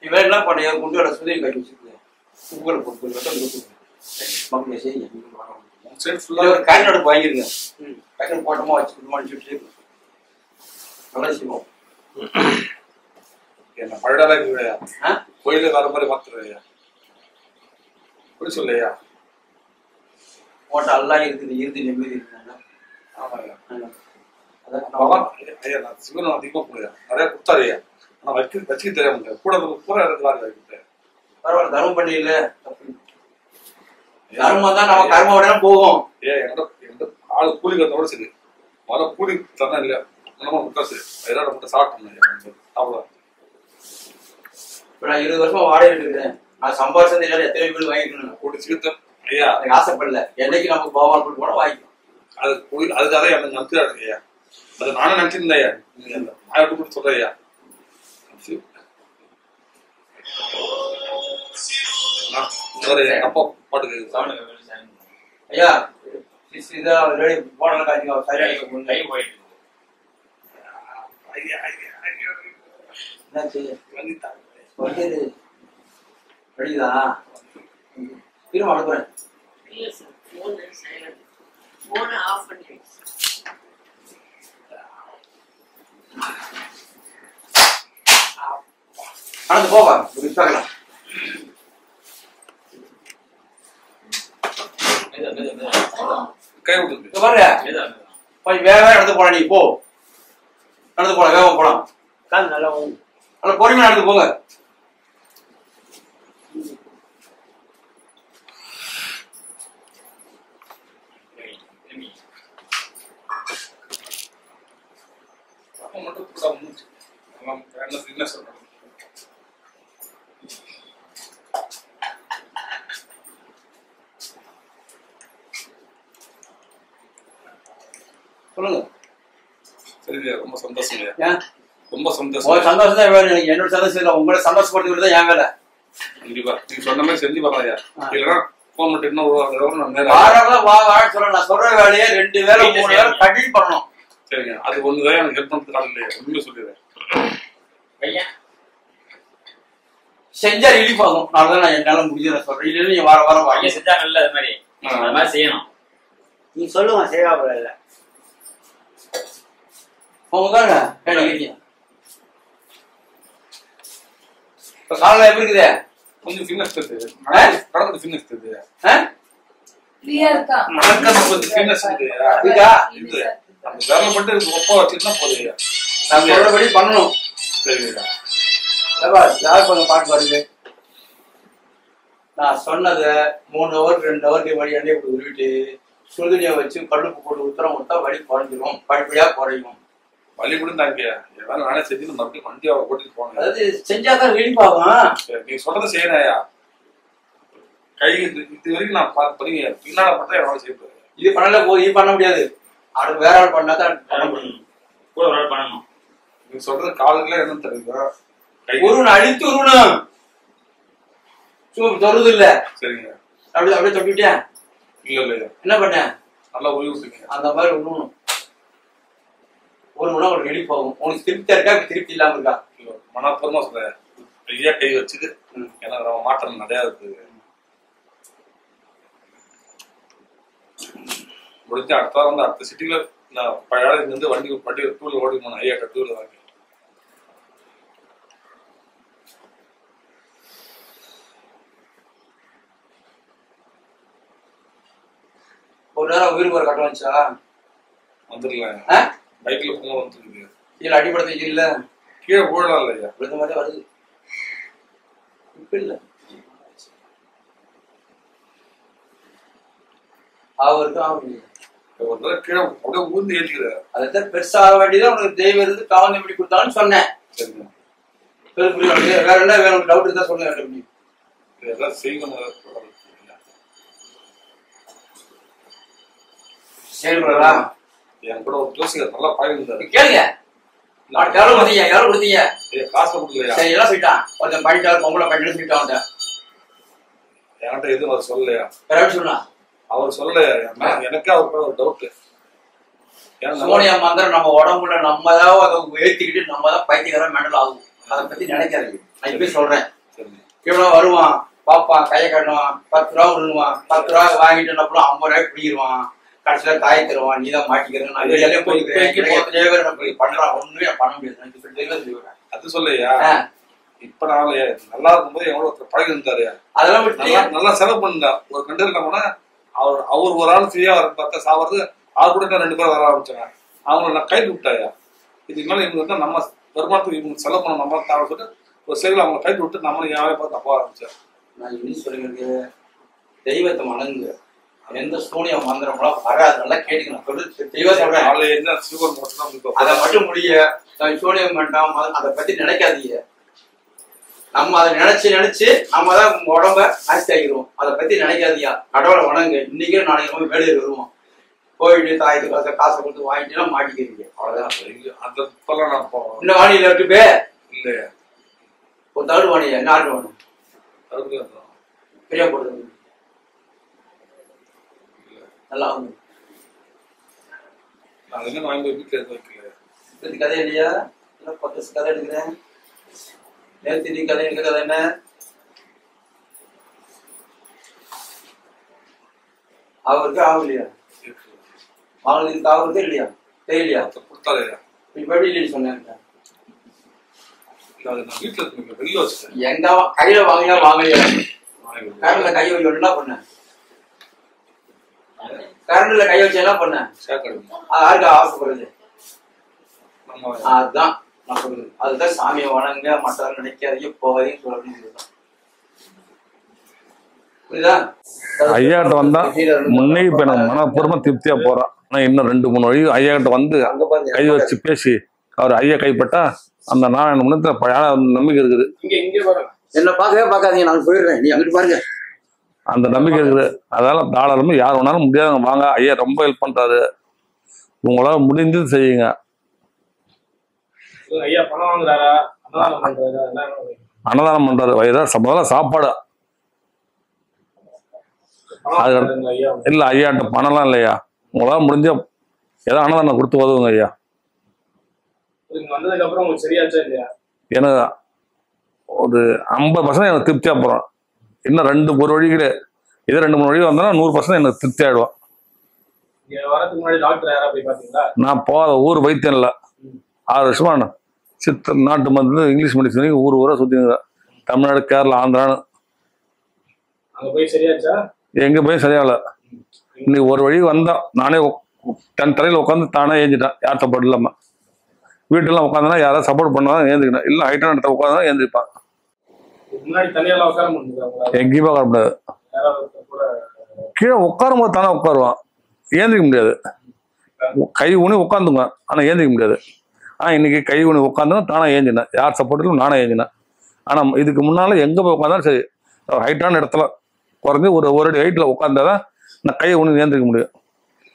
[SPEAKER 5] இவன் என்ன பண்ண குண்டோட சுதவி கட்டி வச்சிருக்கேன். உங்களை போட்டு மக்களை செய்யுங்க. காயின் அடுப்பு வாங்கிருங்க. காயின் போட்டோமா வச்சுட்டு நல்லா செய்வோம்.
[SPEAKER 2] என்ன பழடா இருக்குயா? கோயில வர மாதிரி மாத்துறையா? புடி சொல்லையா?
[SPEAKER 5] போட்டா எல்லாம் இருக்குது. இறுதி நிம்மதி இருக்குங்க.
[SPEAKER 2] ஆமாயா. அதான் ஐயா நான் சிவன் அதிகமா போடுறேன். நிறைய கொடுத்தாருயா. நான் வச்சுக்க தெரியாம கூட பூரா இடத்துல வைக்கிட்டேன்.
[SPEAKER 5] பரவாயில்ல. தர்மம் பண்ணி இல்ல தர்மம் தான் நம்ம கர்மாவோட போகும்.
[SPEAKER 2] எந்த ஆளு கூலி கட்டோட சரி முதல்ல கூலி தரணும் இல்ல நம்ம முட்டாசு இதோட மட்டும் சாப்பிட்டோம். அவ்வளோ
[SPEAKER 5] இப்ப நான் 20 வருஷமா வாடகை எடுக்கிறேன். நான் சம்பாதிச்சது இல்ல எத்தனை பேர் வாங்கிக்கணும்.
[SPEAKER 2] கூடி சிகிச்சை ஐயா
[SPEAKER 5] எனக்கு ஆசைப்படல. என்னைக்கு நமக்கு பகவான் போட்டு போனா வாங்கிக்கணும்.
[SPEAKER 2] அது கோயில் அதுக்காக எனக்கு நினைச்சாரு ஐயா. அது நானும் நினைச்சிருந்தேன் ஐயா. நான் எப்படி கூட சொல்றேன் ஐயா. அப்பா பாட்டுக்கு
[SPEAKER 5] ஐயா போன காட்சி சரியா
[SPEAKER 3] போயிட்டு
[SPEAKER 5] படிக்குதா? திரும்ப அனுப்புறேன். நடந்து போவா
[SPEAKER 2] கை விட்டு
[SPEAKER 5] பாரு. கொஞ்சம் வேகமா நடந்து போன. நீ போ. நடந்து போல வேகமா போலாம்.
[SPEAKER 3] நல்லா
[SPEAKER 5] நல்லா பொறுமையா நடந்து போங்க.
[SPEAKER 2] மட்டும் என்ன சொல்றேன்
[SPEAKER 5] சொல்லுங்க.
[SPEAKER 2] சரிங்க, ரொம்ப சந்தோஷங்க.
[SPEAKER 5] ஏன்
[SPEAKER 2] ரொம்ப சந்தோஷம்.
[SPEAKER 5] உங்க சந்தோஷம் தான் வேணும் எனக்கு. என்னோட சந்தோஷம் இல்லை, உங்களை சந்தோஷப்படுத்தி தான் என் வேலை.
[SPEAKER 2] கண்டிப்பா நீங்க சொன்ன மாதிரி செஞ்சு பாருங்க. இல்லைன்னா போன் மட்டும் இன்னும் நான் நேரம்
[SPEAKER 5] வாரம் வாழ சொல்ல. நான் சொல்ற வேலையை 2 வேலை 3 வேலை கண்டினியூ பண்ணணும்.
[SPEAKER 2] சரிங்க, அது ஒண்ணுதான் எனக்கு ஹெல்ப் பண்றது காலையில உண்மையை சொல்லிடுறேன்.
[SPEAKER 5] செஞ்சா ரிலீஃப் ஆகும். நாளைதான் நான் என்னால முடிஞ்சு நான் சொல்றேன். இல்லைன்னு நீங்க வார வாரம் வாங்க.
[SPEAKER 3] செஞ்சா நல்ல அது மாதிரி செய்யணும். நீ சொல்லுவான் செய்வாப்புல இல்ல
[SPEAKER 5] உங்க கேட்டீங்க. இப்ப காலையில எப்படி இருக்குது?
[SPEAKER 2] கொஞ்சம் ஃபிட்னஸ் இருக்குது. கடந்து ஃபிட்னஸ் இருக்குது.
[SPEAKER 6] ஃப்ரீயா இருக்கா?
[SPEAKER 2] நடக்கிறது கொஞ்சம் ஃபிட்னஸ் இருக்குயா.
[SPEAKER 5] இருக்கா?
[SPEAKER 2] இது அந்த வேலை மட்டும் ஒப்ப வச்சுன்னா போதுங்க.
[SPEAKER 5] நான் சொல்றபடி பண்ணணும்.
[SPEAKER 2] சரிங்க.
[SPEAKER 5] யார் கொஞ்சம் பாட்டு வருது. நான் சொன்னதை 3 ஹவர் 2 ஹவருக்கு வழி எண்ணெய் போட்டு உருவிட்டு சுடுதண்ணியை வச்சு கல்லுப்பு போட்டு உத்தரம் கொடுத்தா வலி குறைஞ்சிரும். படிப்படியா குறையும்.
[SPEAKER 2] வலி கூட தாங்க ஏதாவது நானே செஞ்சு மறுபடியும் வண்டியை ஓட்டிட்டு போனேன்.
[SPEAKER 5] அதாவது செஞ்சாதான் ரிலீஃப் ஆகும்.
[SPEAKER 2] நீங்க சொல்றதை செய்யறாயா? கை இது வரைக்கும் நான் பண்ணீங்க பின்னால பார்த்தா என்னால செய்ய
[SPEAKER 5] இது பண்ணல போது இது பண்ண முடியாது. அது வேற ஆள் பண்ணாதான் பண்ண முடியும்.
[SPEAKER 3] கூட ஒரு ஆள் பண்ணணும்.
[SPEAKER 2] நீங்க சொல்றது காலுக்குலாம் என்ன தெரியுதா?
[SPEAKER 5] உருவணும் அடித்து உருவணும். சும்மா தொடுறது இல்ல.
[SPEAKER 2] சரிங்க.
[SPEAKER 5] அப்படியே தொட்டுட்டியா?
[SPEAKER 2] இல்ல இல்ல
[SPEAKER 5] என்ன பண்ண?
[SPEAKER 2] நல்லா ஓய்வு விட்டுங்க.
[SPEAKER 5] அந்த மாதிரி உருவணும். ஒரு உணவு ஒரு ரிலீஃப் ஆகும். உனக்கு திருப்தியா இருக்கா? திருப்தி இல்லாம இருக்கா?
[SPEAKER 2] மனப்பூர்வமா சொல்றேன். ஐயா கை வச்சுட்டு எனக்கு நம்ம மாற்றம் நிறையா இருக்குது. முடிஞ்ச அடுத்த வாரம் வந்து அடுத்த சிட்டில நான் பழைய இருந்து வண்டி டூல ஓடி போனேன். ஐயா டூல வாங்கி
[SPEAKER 5] ஒரு நேரம் உயிருக்கு ஒரு கட்டம் வந்துச்சா?
[SPEAKER 2] வந்துடல. பைக்ல போக வந்துருக்கு.
[SPEAKER 5] கீழே அடிப்படை இல்ல,
[SPEAKER 2] கீழே போடலாம் இல்லையா?
[SPEAKER 5] விழுந்த மாதிரி வருது. இப்ப இல்ல அவருக்கு ஆகும்.
[SPEAKER 2] ஒரு தடவை கீழே அப்படியே ஊந்து ஏற்றிக்கிறார்.
[SPEAKER 5] அதான் பெருசாக வேண்டியதான் உனக்கு தெய்வம் இருந்து காவல் எப்படி கொடுத்தாலும் சொன்னேன்.
[SPEAKER 2] சரிங்க.
[SPEAKER 5] வேற என்ன வேற டவுட் இருந்தா சொல்லுங்க.
[SPEAKER 2] இதெல்லாம் செய்யணும்.
[SPEAKER 5] செயல்படலா?
[SPEAKER 2] என் கூட ஒரு ஜோசியர் நல்லா பழகிருந்தாரு.
[SPEAKER 5] கேளுங்க. எவ்வளவு கொடுத்தீங்க? எவ்வளவு கொடுத்தீங்க?
[SPEAKER 2] காசு கொடுக்கலையா?
[SPEAKER 5] சரி எல்லாம் சொல்லிட்டான். ஒருத்தன் பண்ணிட்டாரு, பொம்பளை பண்ணிட்டு சொல்லிட்டான்.
[SPEAKER 2] என்கிட்ட எதுவும் அவர் சொல்லலையா?
[SPEAKER 5] வேற சொன்னா
[SPEAKER 2] அவர் சொல்லலையா? எனக்கே அவர் ஒரு டவுட்.
[SPEAKER 5] சோனியா மந்திரம் நம்ம உடம்புல நம்ம தான் அதை ஏற்றிக்கிட்டு நம்ம தான் பைத்தியக்காரன் மெண்டல் ஆகும். அதை பத்தி நினைக்காதீங்க. நான் இப்படி சொல்றேன். இவ்வளவு வருவான், பாப்பான், கையை கட்டுவான், 10 ரூபா விடுவான். 10 ரூபா வாங்கிட்டு 50 ரூபாய்க்கு பிடிக்கிடுவான். கடைசியில காய தருவான். நீதான் மாட்டிக்கிறேன். நான் வெளியே போய் பண்றான். ஒண்ணுமே பண்ண முடியாது.
[SPEAKER 2] அது சொல்லையா? இப்ப நான் நல்லா இருக்கும்போது எவ்வளவு பழகி இருந்தாரு.
[SPEAKER 5] அதெல்லாம்
[SPEAKER 2] நல்லா செலவு பண்ணா. ஒரு கண்டெய்னர் போனா அவர் ஒரு ஆள் ஃப்ரீயா பார்த்தா சாப்பிடுறது அவர் கூட 2 பேர் வர ஆரம்பிச்சாங்க. அவங்களை நான் கைது விட்டாயா? இதுக்கு மேல இவங்க வந்து நம்ம வருமானத்துக்கு இவங்க செலவு பண்ண நம்ம தேவை சொல்லிட்டு ஒரு செயல் அவங்க கைது விட்டு நம்மளும் யாரை பார்த்து தப்பா ஆரம்பிச்சேன்.
[SPEAKER 5] நான் இன்னும் சொல்லுங்க, தெய்வத்தை மணங்கு. எந்த சூனிய மந்திரம்லாம் வராது. நல்லா கேட்டுக்கணும். தெய்வம் சொல்றேன். அதை மட்டும் முடிய சூனியம் வேண்டாம் அதை பத்தி நினைக்காதீங்க. நம்ம அதை நினைச்சு நம்ம தான் உடம்ப ஆஸ்தி ஆகிடுவோம். அதை பத்தி நினைக்காதியா. கடவுளை வணங்கு. இன்னைக்கு நாளைக்கு நம்ம வேலையை வருவோம். போயிட்டு தாயத்து காசை கொடுத்து வாங்கிட்டு மாட்டிக்கிறீங்க. அவ்வளவுதான். இந்த வாணியில விட்டு பே
[SPEAKER 2] இல்லையா?
[SPEAKER 5] ஒரு தவிடு வாணியா? என்ன ஆட்டு வாணும்? பெரிய போடுறது நல்லா வந்து கதை இல்லையா? 10 கதை எடுக்கிறேன். நேற்று நீ கதை எடுக்க கதை என்ன? அவருக்கு ஆகலையா? அவங்களுக்கு அவருக்கு இல்லையா? தெரியலையா? இப்ப எப்படி இல்லைன்னு சொன்னேன். எங்க கையில வாங்கினா வாங்கலையா? கரண்ட்ல கை வச்சு என்ன பண்ண? கரண்ட்ல கை வச்சு என்ன பண்ண? யாருக்கு ஆசைப்படுறது? அதுதான் நான் சொல்றது. அதுதான் சாமியை வணங்க, மற்றவர்கள் நினைக்காதீங்க, போகாதீங்க சொல்றேன். புரியுதா?
[SPEAKER 4] ஐயாட்ட வந்தா முன்னே இப்ப எனக்கு மனப்பூர்வமா திருப்தியா போறான். நான் இன்னும் 2-3 வழி ஐயாட்ட வந்து கை வச்சு பேசி அவர் ஐயா கைப்பட்டா அந்த நான் முன்னத்துல நம்பிக்கை இருக்குது.
[SPEAKER 5] என்ன பார்க்கவே பார்க்காதீங்க, நான் போயிடுறேன். நீ அங்கிட்டு பாருங்க.
[SPEAKER 4] அந்த நம்பிக்கை இருக்குது. அதனால தாராளமா யார் வேணாலும் முடியாதவங்க வாங்க. ஐயா ரொம்ப ஹெல்ப் பண்றாரு. உங்களால முடிஞ்சது செய்யுங்க.
[SPEAKER 7] ஐயா பணம் வாங்குறாரா, அன்னதானம் பண்றாரா,
[SPEAKER 4] அன்னதானம் பண்றாரு, வயிறா முதல்ல சாப்பாடு. அது
[SPEAKER 7] ஐயா
[SPEAKER 4] இல்ல ஐயாட்ட பணம்லாம் இல்லையா, உங்களால முடிஞ்ச ஏதோ அன்னதானம் கொடுத்து உதவுங்க ஐயா.
[SPEAKER 7] இங்க வந்ததுக்கு அப்புறம் உங்களுக்கு சரியாச்சா இல்லையா?
[SPEAKER 4] எனக்கு ஒரு 50% எனக்கு திருப்தியா போறோம். இன்னும் ஒரு வழி கிடையாது. இதே 2-3 வழி வந்தோன்னா 100% எனக்கு திருப்தி ஆயிடுவோம்.
[SPEAKER 7] இங்க வரதுக்கு முன்னாடி டாக்டர் யாரா போய் பாத்தீங்களா?
[SPEAKER 4] நான் போகாத ஊர் வைத்தியம் இல்லை. 6 வருஷமா நான் சித்த நாட்டு மருந்து இங்கிலீஷ் மெடிசன் ஊரா சுத்தினுக்கிறேன். தமிழ்நாடு, கேரளா, ஆந்திரான்னு.
[SPEAKER 7] அங்க போய் சரியாச்சா?
[SPEAKER 4] எங்க போய் சரியாகல. இன்னைக்கு ஒரு வழி வந்தோம், நானே தன் தலையில உட்காந்து தானே ஏஞ்சிட்டேன், யார் சப்போர்ட் இல்லாம. வீட்டெல்லாம் உட்காந்தனா யாராவது சப்போர்ட் பண்ணாதான் ஏந்திக்கணும், இல்லை ஹைட்டான இடத்த உட்காந்து ஏந்திருப்பான்.
[SPEAKER 7] முன்னாடி தனியெல்லாம் உட்கார முடியுது?
[SPEAKER 4] எங்கேயுமே உட்கார முடியாது. கீழே உட்காரும் போது தானே உட்காருவான், ஏந்திக்க முடியாது. கை ஊனி உட்காந்துக்குவேன், ஆனா ஏந்திக்க முடியாது. ஆனா இன்னைக்கு கை ஊனி உட்காந்து தானே ஏந்தினேன், யார் சப்போர்ட்டும் நானே ஏந்தினேன். ஆனா இதுக்கு முன்னால எங்க போய் உட்காந்தாலும் சரி, ஹைட்டான இடத்துல குறைஞ்சி ஒரு அடி ஹைட்ல உட்காந்தாதான் நான் கையை ஊனி ஏந்திக்க முடியும்.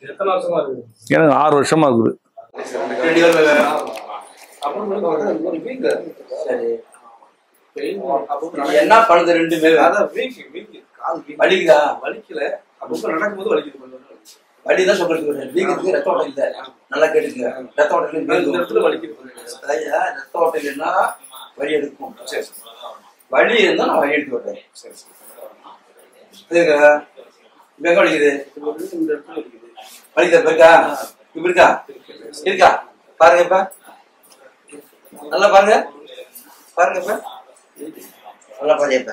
[SPEAKER 7] எத்தனை வருஷமா இருக்கு?
[SPEAKER 4] எனக்கு 6 வருஷமா இருக்குது.
[SPEAKER 5] என்ன பண்ணுது ரெண்டுமே? வலிக்குதா?
[SPEAKER 2] வலிக்கல, அப்பப்ப நடக்கும்போது வலிக்குது.
[SPEAKER 5] வலிதான் சொல்றது. வீக்கத்துக்கு ரத்த ஓட்டம் இல்ல. நல்லா கேட்டுங்க, ரத்த ஓட்டம் இந்த இடத்துல வலிக்குது. ரத்த ஓட்டம் இல்லைன்னா வலி எடுக்கும். வலி இருந்தா நான் வலி எடுத்து விடுறேன். எங்க வலிக்குது? வலிக்குதா? இருக்கா? இப்ப இருக்கா? இருக்கா? பாருங்க இப்ப, நல்லா பாருங்க, பாருங்க இப்ப, நல்லா பாருங்க இப்ப.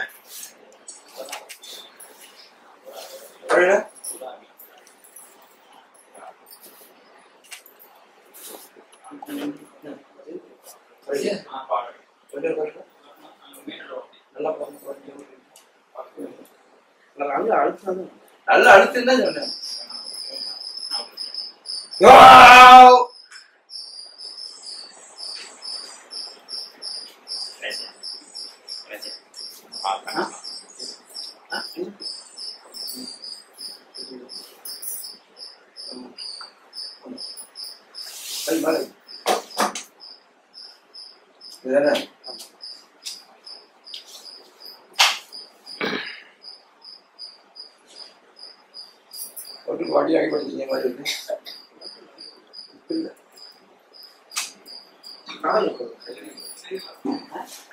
[SPEAKER 5] பாருங்க நல்லா அழுத்தம் தான் சொன்னேன். வடி அடிபடுத்தீங்க மாதிரி இருக்கு.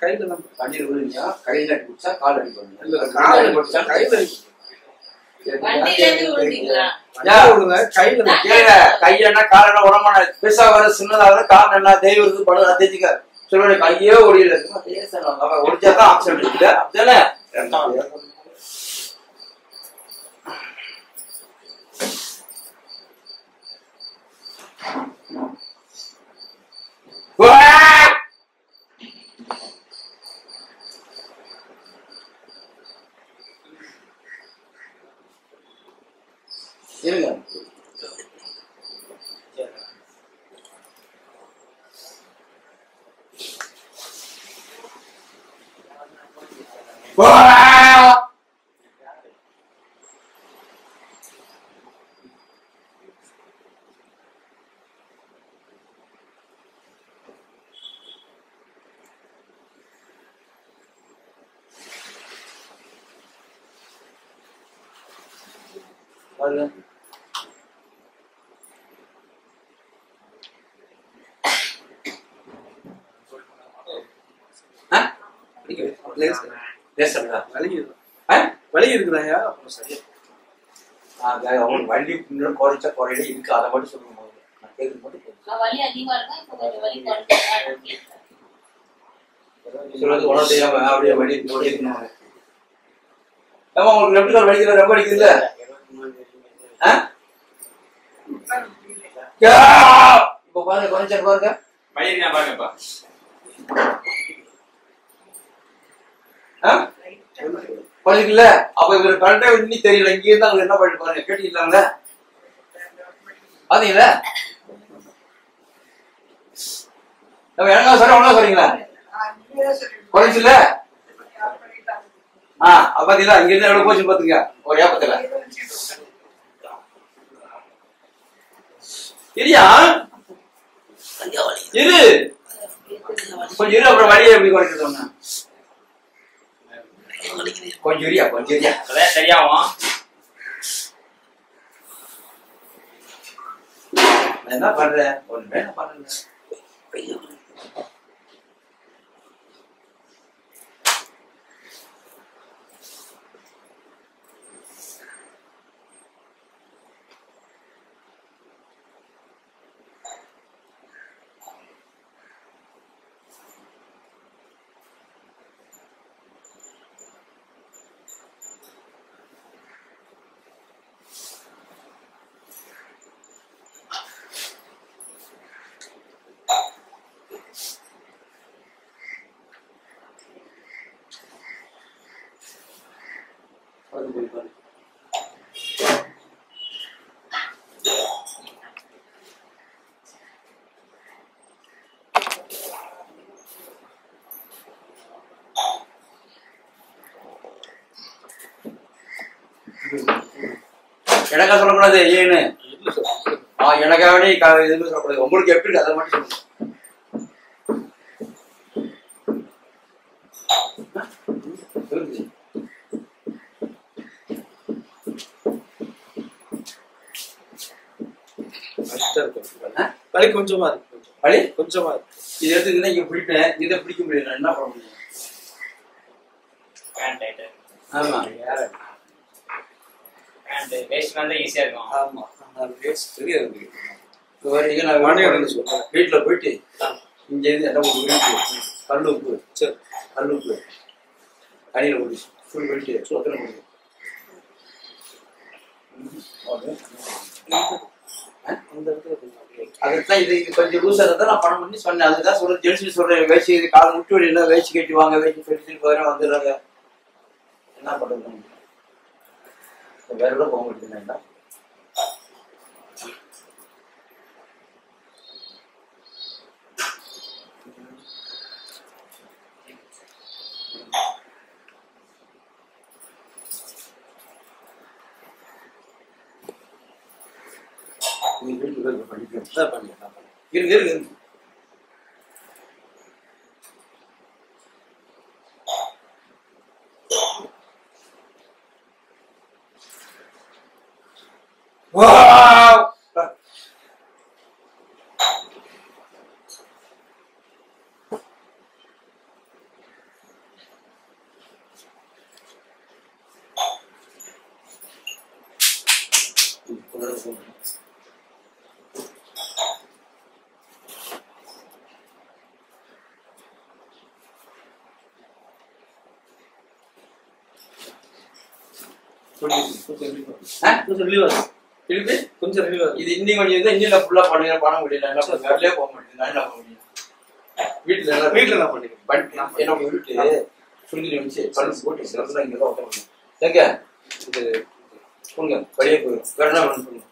[SPEAKER 5] கையில வண்டியில் விழுந்தா கையில அடிச்சா கால் அடிப்படும். கையென்ன காலென்ன உடம்பான பெருசா வர சின்னதா வர கால் என்ன தெய்வம் படம் தெரிஞ்சுக்க சொல்லுடைய கையே ஒடியில ஒடிச்சாதான் ஆப்ஷன் இருக்குது. அப்படிதானே? இருங்க.
[SPEAKER 2] வலி இருக்குதாயா?
[SPEAKER 5] வண்டி குறைச்சா குறையில இருக்கு, அதை மட்டும் சொல்லுங்க. சொல்றது உணவு தெரியாம அப்படியே வலி இருக்கணும். ஆமா, உங்களுக்கு எப்படி சார் வலிக்கிற? ரொம்ப வலிக்குது இல்ல? இப்ப பாருங்க, குறைச்சா பாருங்க.
[SPEAKER 3] பாருங்கப்பா.
[SPEAKER 5] வலிக்குல்ல? அப்ப இவரு கரெக்டா இன்னும் தெரியல. இங்க இருந்தா அவங்க என்ன பண்ணிட்டு பாருங்க, கேட்டீங்களாங்க? பாத்தீங்களா? நம்ம எனக்கா சார் ஒண்ணா சொல்றீங்களா? குறைச்சுல? பாத்தீங்களா? இங்க இருந்து எவ்வளவு போச்சு பாத்துங்க ஒரு ஏப்பத்துல. சரியா இரு கொஞ்சம் இரு அப்புறம் வழியை எப்படி குறைக்க சொன்ன கொஞ்சம் இரியா
[SPEAKER 3] அதான் சரியாகும்.
[SPEAKER 5] என்ன பண்ற ஒண்ணுமே பண்ணல எனக்கா சொல்லக்கூடாது ஏன்னு எனக்காக எதுவுமே சொல்லக்கூடாது. உங்களுக்கு எப்படி இருக்கு அதை மட்டும் சொல்லுங்க.
[SPEAKER 7] வலி கொஞ்சமா இருக்கு.
[SPEAKER 5] வலி
[SPEAKER 7] கொஞ்சமா இருக்கு.
[SPEAKER 5] இது எடுத்துக்கிட்டா இங்க பிடிப்பேன், இதை பிடிக்க முடியல, என்ன பண்ண முடியும்? ஆமா
[SPEAKER 3] ஈஸியா இருக்கும்.
[SPEAKER 2] ஆமா சரியா இருக்கு.
[SPEAKER 5] வீட்டுல போயிட்டு இங்க இருந்து என்ன வீட்டு கல் உப்பு சரி கல் உப்பு தண்ணியில போட்டு ஃபுல் போயிட்டு சொத்தனை போட்டு அதுதான் இது கொஞ்சம் லூசா இருந்தா நான் பணம் பண்ணி சொன்னேன். அதுதான் சொல்றேன், ஜென்சி சொல்றேன், வேசி காலம் விட்டு வழியில வேசி கட்டி வாங்க, வேசி கட்டி போயிடும் வந்துடுறாங்க. என்ன பண்றது? வேற கூட போக முடியுதுன்னா இருக்கு இருக்கு
[SPEAKER 2] கொஞ்சம்
[SPEAKER 5] இது இன்னும் கொஞ்சம் இன்னும் ஃபுல்லா பண்ணுங்க, பணம் முடியல, வேலையே போக மாட்டேங்குது, நான் என்ன பண்ண முடியும்? வீட்டுல என்ன பண்ணிருக்கேன்? என்னோட வீட்டு சுருங்கி வச்சு கலந்து போட்டு சில இங்கதான் உட்காந்து எங்க இது சொல்லுங்க, வெளியே போயிடும். வேற என்ன பண்ண சொல்லுங்க,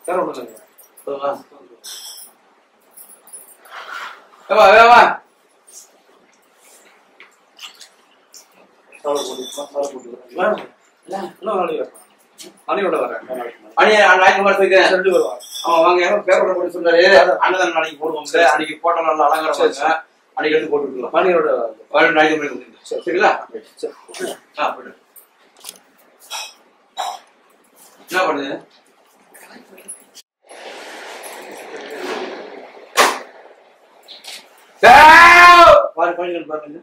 [SPEAKER 2] வேற ஒண்ணு
[SPEAKER 5] சொல்லுங்க. ஏவா ஏவா
[SPEAKER 2] அணியோட வரேன்.
[SPEAKER 5] ஞாயிற்றுக்கிழமை போய்க்கிறேன்.
[SPEAKER 2] ரெண்டு பேரும்
[SPEAKER 5] அவன் வாங்க பேப்பர்ல போட்டு சொன்னாரு, அன்னதானம் நாளைக்கு போடுவாங்க, அன்னைக்கு போட்டோ நல்லா அலங்காரம் அன்னைக்கு எடுத்து போட்டு விட்டுலாம்.
[SPEAKER 2] அணியோட
[SPEAKER 5] ஞாயிற்றுக்கிழமை சரிங்களா? போயிடு. என்ன பண்ணுது? பாரு குழந்தைகள் பாருங்க,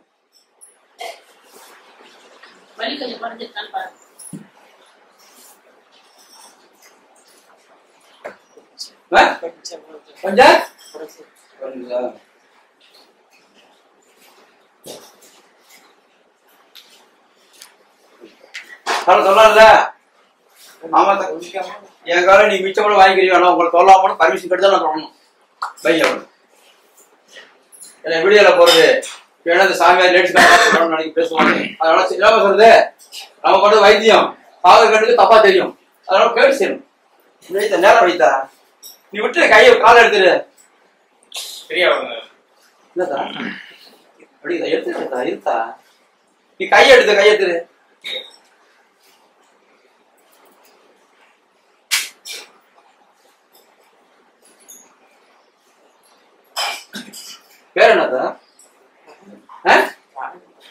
[SPEAKER 6] வலி கொஞ்சம் குறைஞ்சிருக்கான்னு பாருங்க.
[SPEAKER 5] கொஞ்சம் சொல்லல. ஆமா என் கால நீ மிச்சம் கூட வாங்கிக்கிறீங்க, உங்களை சொல்லாம பர்மிஷன் கட்டு தான் நான் சொல்லணும். பையன் வீடியோல போறது ஏன்னா சாமியார் லேடிஸ் நாளைக்கு பேசுவாங்க, அதனால இல்லாம சொல்றது நமக்கு வந்து வைத்தியம் காதல் கண்டுக்கு தப்பா தெரியும், அதனால கேட்டு செய்யணும். நேரம் வைத்தா நீ விட்டு கையை காலை எடுத்துரு.
[SPEAKER 3] சரியா
[SPEAKER 5] இல்லதா அப்படி எடுத்துட்டா இருக்கா, நீ கையை எடுத்து கையெடுத்துரு. பேர் என்னது?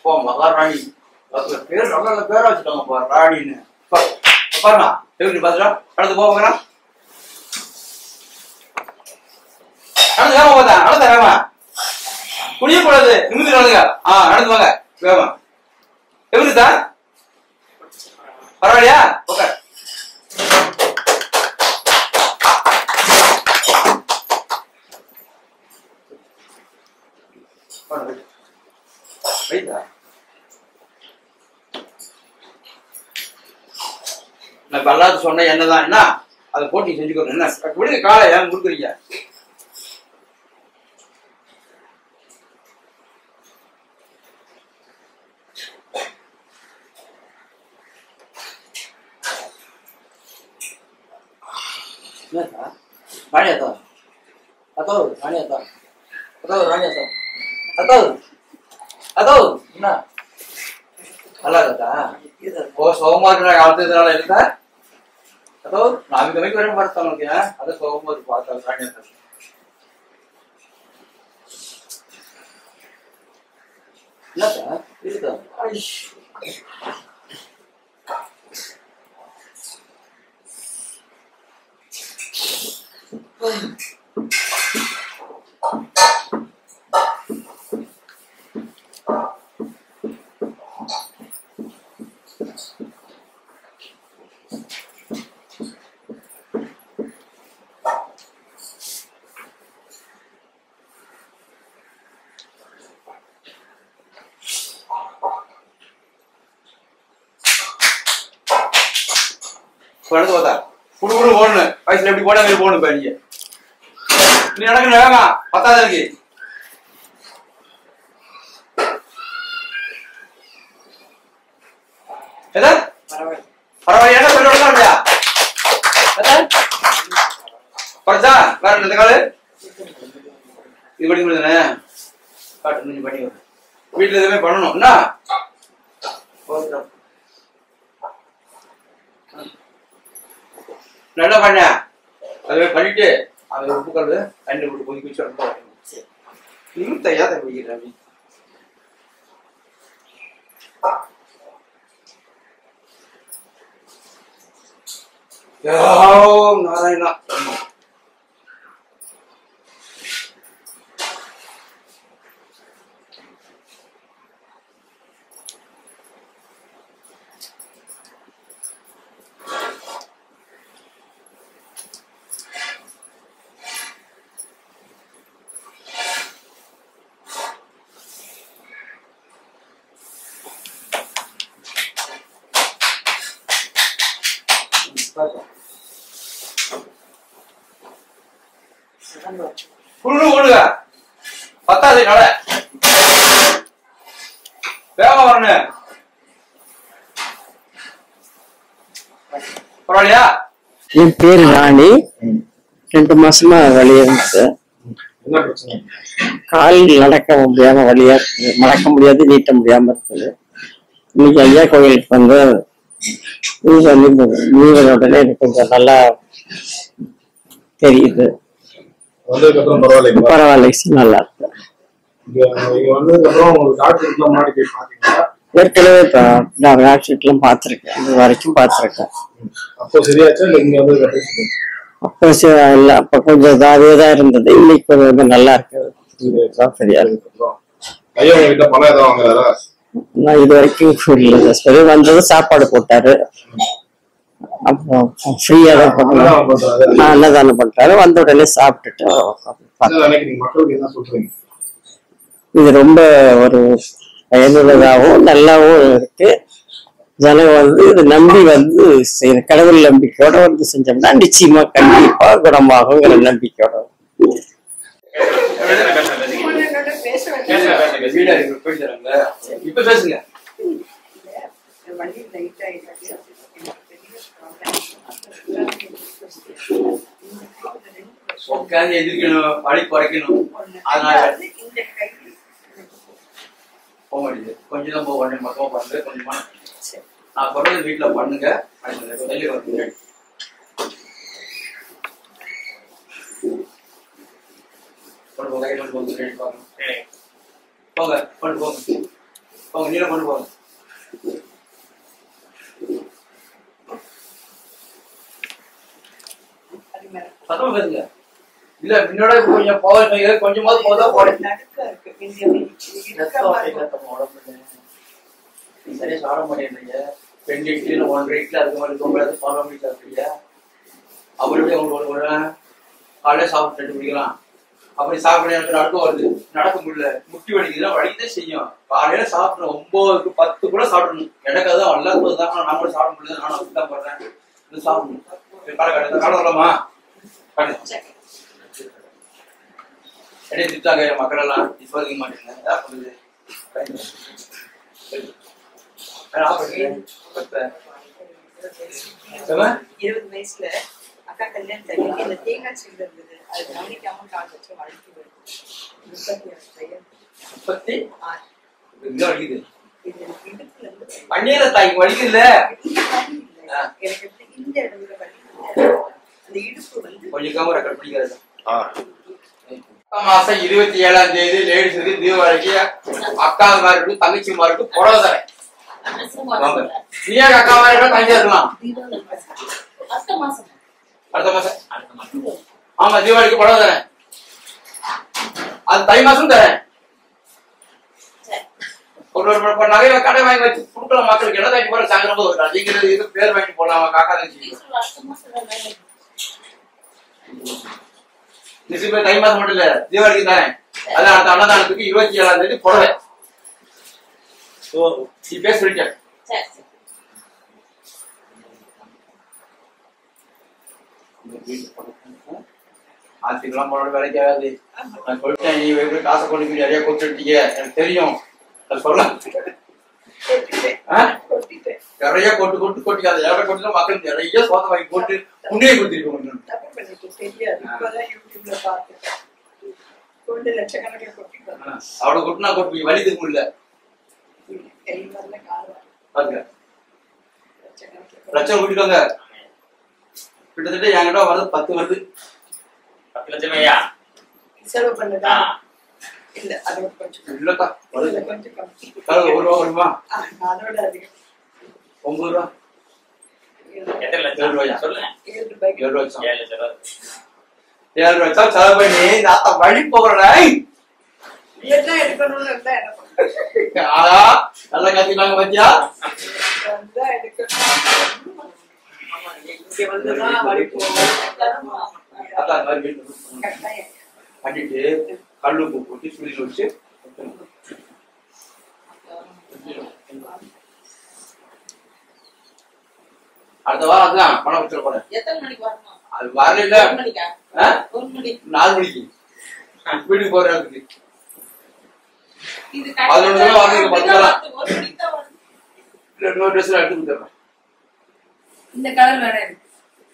[SPEAKER 5] ஓ மகாராணி. பேர் நல்ல நல்ல பேரா வச்சுட்டாங்கப்பா, ராணின்னு. பாருங்க எப்படி பாத்துட்டா நடந்து போவாங்க. நடந்து வேமா பார்த்தா, நடந்த வேமா குடியக்கூடாது, நிமிந்து நடந்துங்க. நடந்து வாங்க வேமா. எப்படி சார் பரவாயில்லையா? ஓகே. நான் பல்லாத்து சொன்ன என்னதான் என்ன அதை போட்டி செஞ்சுக்கணும். என்ன விடுங்க, காலை ஏன் கொடுக்குறீங்க? ராணி அத்தா அத்தோ ராணி அத்தா அத்தோ ராணி அத்தா அத்தோ அதோ என்ன நல்லா இருக்கா? ஓ சோகமா இருக்கிற காலத்துனால இருந்தா அதோ நான் கமைக்கு வர மாட்டேன். அதை சோகமா இருக்கு பார்த்தா ராணி அத்தா. என்னக்கா இருக்கா? நடந்து பார்த்தா குடு குடு ஓடணும். வயசுல எப்படி போட போகணும். இப்ப நீங்க நீ நடக்கணும் வேகமா. பத்தாவது இருக்கு. எதா பரவாயில்ல சொல்ல இல்லையா? படிச்சா வேற இந்த காலு இது படி தானே காட்டு பண்ணி வீட்டுல எதுவுமே பண்ணணும். என்ன நல்லா பண்ண அதுவே பண்ணிட்டு அதை உப்புக்கல் தண்ணி விட்டு கொதிக்க வச்சு ரொம்ப இன்னும் தையாத பிடிக்கிறேன். நாராயணா குழு ஓடுங்க. பத்தாவது நட வேகமா வரணும். பரவாயில்லையா?
[SPEAKER 8] என் பேரு ராணி. 2 மாசமா வழியா இருந்துச்சு.
[SPEAKER 7] என்ன பிரச்சனை?
[SPEAKER 8] கால் நடக்க முடியாம வழியா இருக்குது, மடக்க முடியாது, நீட்ட முடியாம இருக்குது. இன்னைக்கு ஐயா கோயிலுக்கு வந்து உடனே எனக்கு கொஞ்சம் நல்லா தெரியுது.
[SPEAKER 7] வந்ததுக்கு அப்புறம் பரவாயில்லைங்களா?
[SPEAKER 8] பரவாயில்ல, நல்லா இருக்கு.
[SPEAKER 7] இங்க வந்ததுக்கு அப்புறம் உங்களுக்கு டாக்டர் முன்னாடி போய் பாத்தீங்களா?
[SPEAKER 8] ஏற்கனவே நான் டாக்டர்லாம் பார்த்துருக்கேன், இது வரைக்கும் பார்த்துருக்கேன்.
[SPEAKER 7] அப்போ சரியாச்சா இல்ல இங்க வந்து
[SPEAKER 8] அப்போ இல்ல, அப்ப கொஞ்சம் இதாகவேதான் இருந்தது. இன்னைக்கு கொஞ்சம் நல்லா இருக்கு, சரியா இருக்கு.
[SPEAKER 7] ஐயா உங்ககிட்ட பணம் ஏதாவது வாங்குறாரா?
[SPEAKER 8] நான் இது வரைக்கும் இல்லை. சரி, வந்தது சாப்பாடு போட்டாரு, அப்புறம் ஃப்ரீயா தான் பண்ணுறாரு, அன்னதானம் பண்றாரு. வந்த உடனே சாப்பிட்டுட்டு
[SPEAKER 7] மக்களுக்கு என்ன சொல்றீங்க?
[SPEAKER 8] இது ரொம்ப ஒரு பயனுள்ளதாகவும் நல்லாவும் இருக்கு. ஜனங்க வந்து இதை நம்பி வந்து கடவுள் நம்பிக்கையோட வந்து செஞ்சோம்னா நிச்சயமா கண்டிப்பா குணமாகுங்கிற நம்பிக்கையோட.
[SPEAKER 5] இப்ப பேசுங்க. உட்காந்து எதிர்க்கணும், வழி குறைக்கணும். அதனால போக முடியுது. கொஞ்சம் தான் போக உடனே மக்கள் பண்ணுங்க. கொஞ்சமா நான் சொல்றது வீட்டுல பண்ணுங்க. கொண்டு போங்க கையில் கொண்டு போங்க போங்க கொண்டு போங்க போங்க நீல கொண்டு போங்க சத்தமா பேசுங்க இல்ல முன்னோட கொஞ்சம் பவர் கொஞ்சமாவது போதா போட சரியா சாப்பிட மாட்டேன்றீங்க 2 இட்லியில 1 இட்லி அதுக்கு மாதிரி உங்களுக்கு ஃபாலோ பண்ணி சாப்பிடுறீங்க அப்படி உங்களுக்கு காலையில சாப்பிட்டு 2 மணிக்கலாம் அப்படி சாப்பிட எனக்கு அடுத்து வருது நடக்க முடியல முட்டி வலிக்குதுன்னா வலிக்குதான் செய்யும் காலையில சாப்பிடணும் 9க்கு 10 கூட சாப்பிடணும் எனக்கு அதுதான் எல்லாருக்கும் தான் நான் கூட சாப்பிட முடியல நானும் அப்படிதான் போடுறேன் இது சாப்பிடணும் காலை கட்ட காலை வரலாமா என்ன திட்டாங்க மக்கள் எல்லாம் விசுவாசிக்க மாட்டேங்க
[SPEAKER 9] 20 வயசுல அக்கா கல்யாணம் இந்த தேங்காய் சீடு இருந்தது அது கவனிக்காம கால் வச்சு வளர்ச்சி
[SPEAKER 5] அந்நியல தாய்க்கு வலிக்குதுல்ல
[SPEAKER 9] எனக்கு இந்த இடத்துல வலி அந்த இடுப்பு வந்து
[SPEAKER 5] கொஞ்சம் கவனம் ரெக்கார்ட் பண்ணிக்கிறது மாசம் 27ஆம் தேதி லேடிஸுக்கு தீபாவளிக்கு அக்காமாருக்கு தங்கச்சிமாருக்கு புடவை தரேன் நீ அக்காமாருக்கு தங்கச்சி இருக்கலாம் அடுத்த மாசம் ஆமா தீபாவளிக்கு புடவை தரேன் அது தை மாசம் தரேன் ஒரு நகையில கடை வாங்கி வச்சு கொடுக்கலாம் மக்களுக்கு என்ன தாண்டி போற சாயந்தரம் போது அதிக இது பேர் வாங்கி போடலாம் காக்கா தங்கச்சி நிச்சயமா தை மாசம் மட்டும் இல்ல தீபாவளிக்கு தரேன் அது அடுத்த அன்னதானத்துக்கு 27ஆம் தேதி புடவை பேச சொல்லிட்டேன் ஆத்திக்கலாம் போனோட வேலைக்கு ஆகாது நான் சொல்லிட்டேன் நீ எப்படி காசை கொண்டு நிறைய கொடுத்துட்டீங்க எனக்கு தெரியும் நான் சொல்ல நிறைய கொட்டிக்காது எவ்வளவு கொட்டினா மக்கள் நிறைய சோத வாங்கி போட்டு புண்ணியை கொடுத்துருக்கோம் அவளை கொட்டினா கொட்டி வலி திரும்ப இல்ல லட்சம் கூட்டிட்டு கிட்டத்தட்ட என்கிட்ட வருது 10 வருது
[SPEAKER 3] 10 லட்சம் ஐயா
[SPEAKER 9] செலவு பண்ணதா இல்ல அது கொஞ்சம்
[SPEAKER 5] இல்லக்கா வருது
[SPEAKER 9] கொஞ்சம் கம்மி
[SPEAKER 5] 1 ரூபா வருமா
[SPEAKER 9] அதோட அதிகம்
[SPEAKER 5] 9 ரூபா
[SPEAKER 3] எத்தனை லட்சம் ரூபாயா சொல்லுங்க
[SPEAKER 5] 7 லட்சம்
[SPEAKER 3] 7 லட்சம்
[SPEAKER 5] 7 லட்சம் செலவு பண்ணி நான் வழி போகிறேன்
[SPEAKER 9] என்ன எடுக்கணும்னு இருந்தா என்ன பண்ணுங்க
[SPEAKER 5] நல்லா கத்திட்டாங்க பத்தியா
[SPEAKER 9] இங்க வந்துதான் வழி
[SPEAKER 5] கட்டிட்டு கல்லுப்பு போட்டு சுழி வச்சு அடுத்த வாரம் அதுதான் பணம் வச்சுட போறேன்
[SPEAKER 6] எத்தனை மணிக்கு வரணும்?
[SPEAKER 5] அது வரல
[SPEAKER 6] 1 மணிக்கா? 1 மணி.
[SPEAKER 5] 4 மணிக்கு வீட்டுக்கு போறதுக்கு
[SPEAKER 6] இது
[SPEAKER 5] அது ஒண்ணு தான் வாங்குங்க, 10 தான்.
[SPEAKER 6] 1 மணிக்கு தான் வரும்.
[SPEAKER 5] இன்னொரு ட்ரெஸ்ல எடுத்து கொடுத்துறேன்
[SPEAKER 6] இந்த கலர் வேற இருக்கு.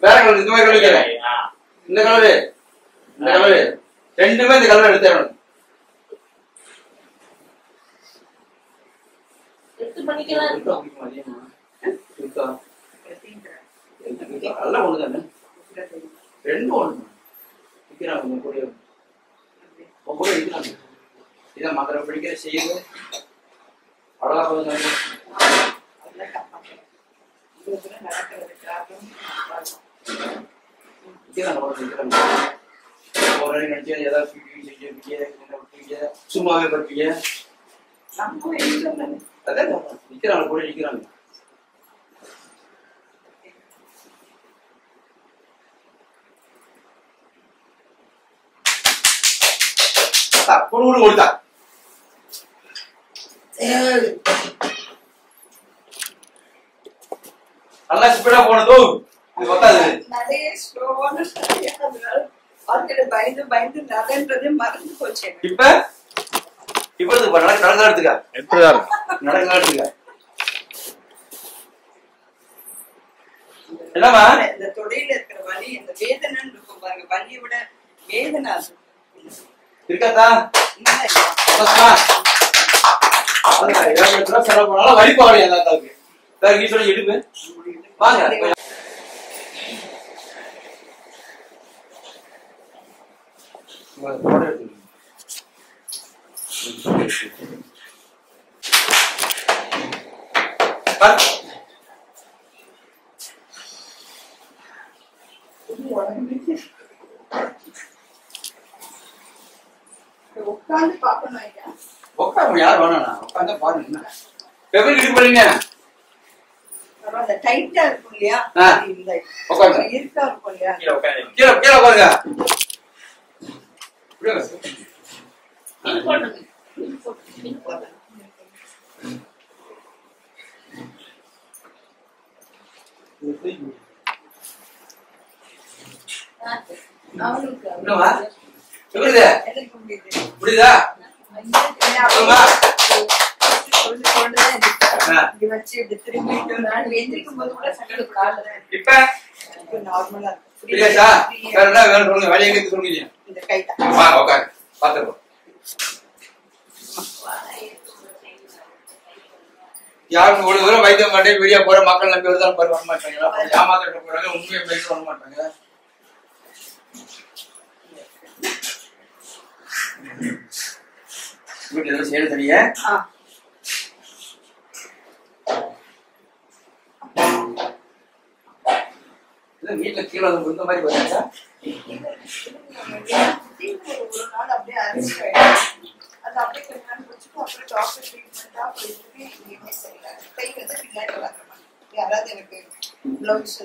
[SPEAKER 5] வேற கலர் இந்த மாதிரி கலர் கேட்கிறேன் இந்த கலரு இந்த கலரு ரெண்டுமே இந்த கலர் எடுத்துறேன்
[SPEAKER 6] 8 மணிக்கெல்லாம் இருக்கும்.
[SPEAKER 5] எல்லாம் ஒண்ணுதானே ரெண்டும் ஒண்ணு விற்கிறாங்க உங்க கூட விற்கிறாங்க இதான் மதுரை பிடிக்கிற செய்யுது அழகா சும்மாவே படுப்பீங்க அதான் நிக்கிறாங்க கூட நிக்கிறாங்க கொடுத்தா நல்லா ஸ்பீடா போனதோ இது பத்தாது
[SPEAKER 9] நிறைய ஸ்லோவான பயந்து பயந்து நகன்றது மறந்து போச்சு
[SPEAKER 5] இப்ப இப்ப நடக்க எடுத்துக்க
[SPEAKER 4] எப்படிதான்
[SPEAKER 5] நடக்க எடுத்துக்க என்னமா
[SPEAKER 9] இந்த தொடையில இருக்கிற வலி இந்த வேதனைன்னு இருக்கும் பாருங்க வலியை விட வேதனை
[SPEAKER 5] இருக்காதா செலவு பண்ணாலும் வலிப்பாவளி எல்லாத்தாவுக்கு வேற நீ சொல்லி எடுப்பு வாங்க
[SPEAKER 9] உட்காந்து பாக்கணும் ஐயா.
[SPEAKER 5] உட்காந்து யார் வேணா உட்காந்து பாருங்க என்ன எப்படி இது பண்ணீங்க
[SPEAKER 9] அந்த டைட்டா இருக்கும் இல்லையா இந்த
[SPEAKER 5] உட்காந்து
[SPEAKER 9] இருக்கா இருக்கும் இல்லையா
[SPEAKER 5] கீழே கீழே பாருங்க புரியுதா யாரும் ஒரு தூரம் வைத்தியம் பண்ணி வீடியோ போற மக்கள் நம்பி ஒரு தான் வர மாட்டாங்க ஏமாத்திட்டு போறாங்க உண்மையை பேச வர மாட்டாங்க வீட்டுல ஏதோ செய்ய தெரியா வீட்டுல கீழே இந்த மாதிரி வராங்க
[SPEAKER 9] ஒரு நாள் அப்படியே அரெஸ்ட் அது அப்படியே கொஞ்ச நாள் வச்சுட்டு அப்புறம் டாக்டர் ட்ரீட்மெண்டா எதுவுமே சரியில்லை கை வந்து பின்னாடி வளர்க்க யாராவது எனக்கு பிளவுஸ்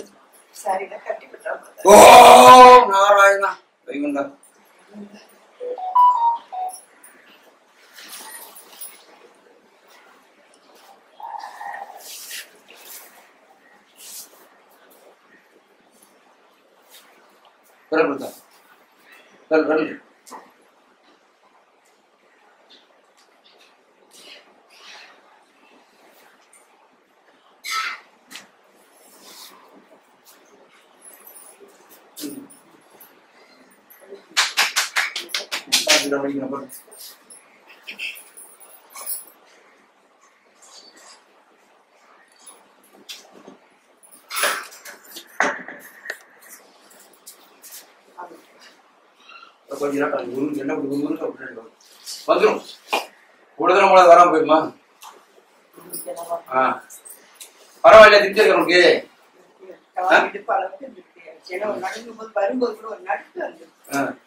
[SPEAKER 9] சாரில கட்டி விட்டா
[SPEAKER 5] ஓ நாராயணா வைகுண்டா बराबर चल चल வந்துடும் கூடுதல் மூலம் வராம போயிருமா பரவாயில்ல திட்டு
[SPEAKER 9] நடக்கும்போது வரும்போது கூட ஒரு நடுக்கு வந்து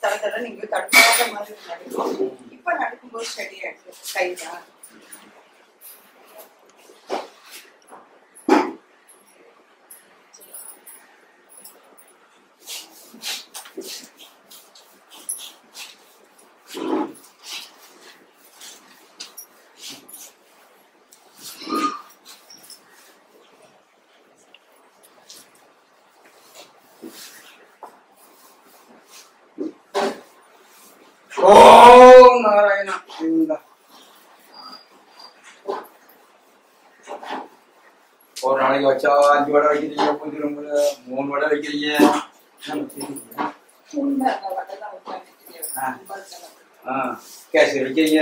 [SPEAKER 9] தர நீங்க தடுக்காத மாதிரி நடக்கும் இப்ப நடக்கும்போது சரியாயிடுச்சு கைதான்
[SPEAKER 5] ஓம் நாராயணா ஒரு நாளைக்கு வச்சா 5 வடை வைக்கிறீங்க 3 வடை வைக்கிறீங்க கேஸ் வைக்கிறீங்க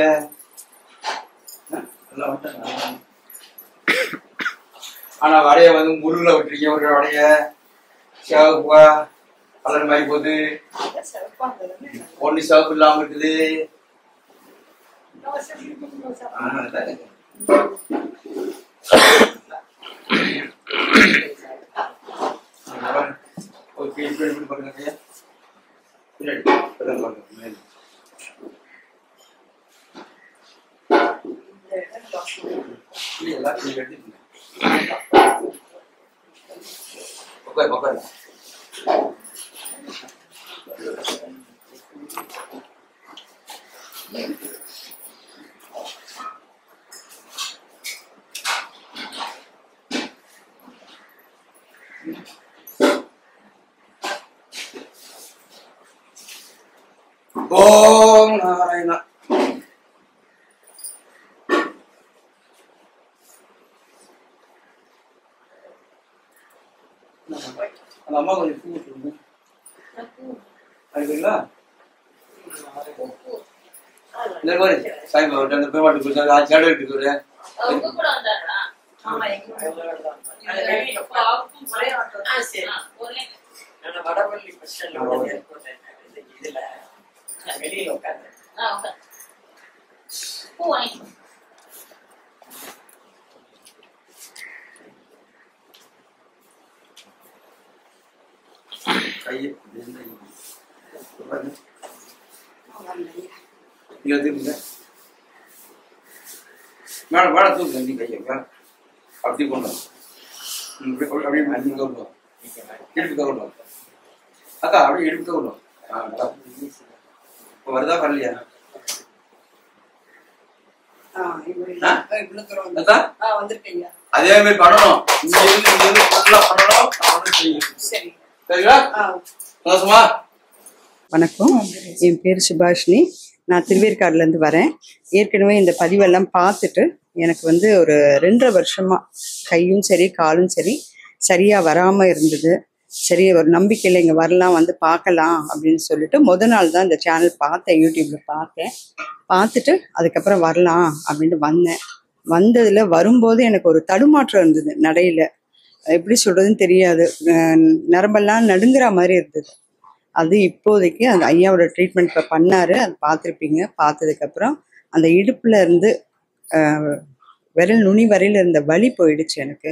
[SPEAKER 5] ஆனா வடைய வந்து முருகுல விட்டுறீங்க ஒரு வடைய சிவப்பா கலர் மாதிரி போகுது ஒண்ணு சிவப்பு இல்லாம இருக்குது பாருங்க ஓம் நாராயணா அந்த அம்மா கொஞ்சம் பூ விட்டுருங்க அதுங்களா இந்த மாதிரி சாய்பாபா அந்த பெருமாட்டு கொடுத்தாங்க சேடை எடுத்துக்கு
[SPEAKER 8] வடபள்ளி இதுல வெளியில உட்காந்து
[SPEAKER 6] பூ வாங்கிக்கோ.
[SPEAKER 5] கையை நீங்க எடுத்துக்கீங்க மேடம் மேடம் தூக்கு நீ கையை மேடம் அப்படி கொண்டு அப்படியே நீங்க கொண்டு இடுப்பு கொண்டு அக்கா அப்படியே இடுப்பு கொண்டு இப்போ வருதா வரலையா அதே மாதிரி பண்ணணும் நல்லா பண்ணணும் சரிங்களா சந்தோஷமா.
[SPEAKER 9] வணக்கம், என் பேர் சுபாஷினி. நான் திருவேற்காடுலேருந்து வரேன். ஏற்கனவே இந்த பதிவெல்லாம் பார்த்துட்டு எனக்கு வந்து ஒரு 2.5 வருஷமா கையும் சரி காலும் சரி சரியாக வராமல் இருந்தது. சரி, ஒரு நம்பிக்கையில் இங்கே வரலாம், வந்து பார்க்கலாம் அப்படின்னு சொல்லிட்டு நாள் தான் இந்த சேனல் பார்த்தேன், யூடியூப்பில் பார்த்தேன். பார்த்துட்டு அதுக்கப்புறம் வரலாம் அப்படின்ட்டு வந்தேன். வந்ததில் வரும்போது எனக்கு ஒரு தடுமாற்றம் இருந்தது. நடையில் எப்படி சொல்கிறதுன்னு தெரியாது, நரம்பெல்லாம் நடுங்குற மாதிரி இருந்தது. அது இப்போதைக்கு அந்த ஐயாவோட ட்ரீட்மெண்ட் இப்போ பண்ணார், அது பார்த்துருப்பீங்க. பார்த்ததுக்கப்புறம் அந்த இடுப்பில் இருந்து விரல் நுனி வரையில் இருந்த வலி போயிடுச்சு. எனக்கு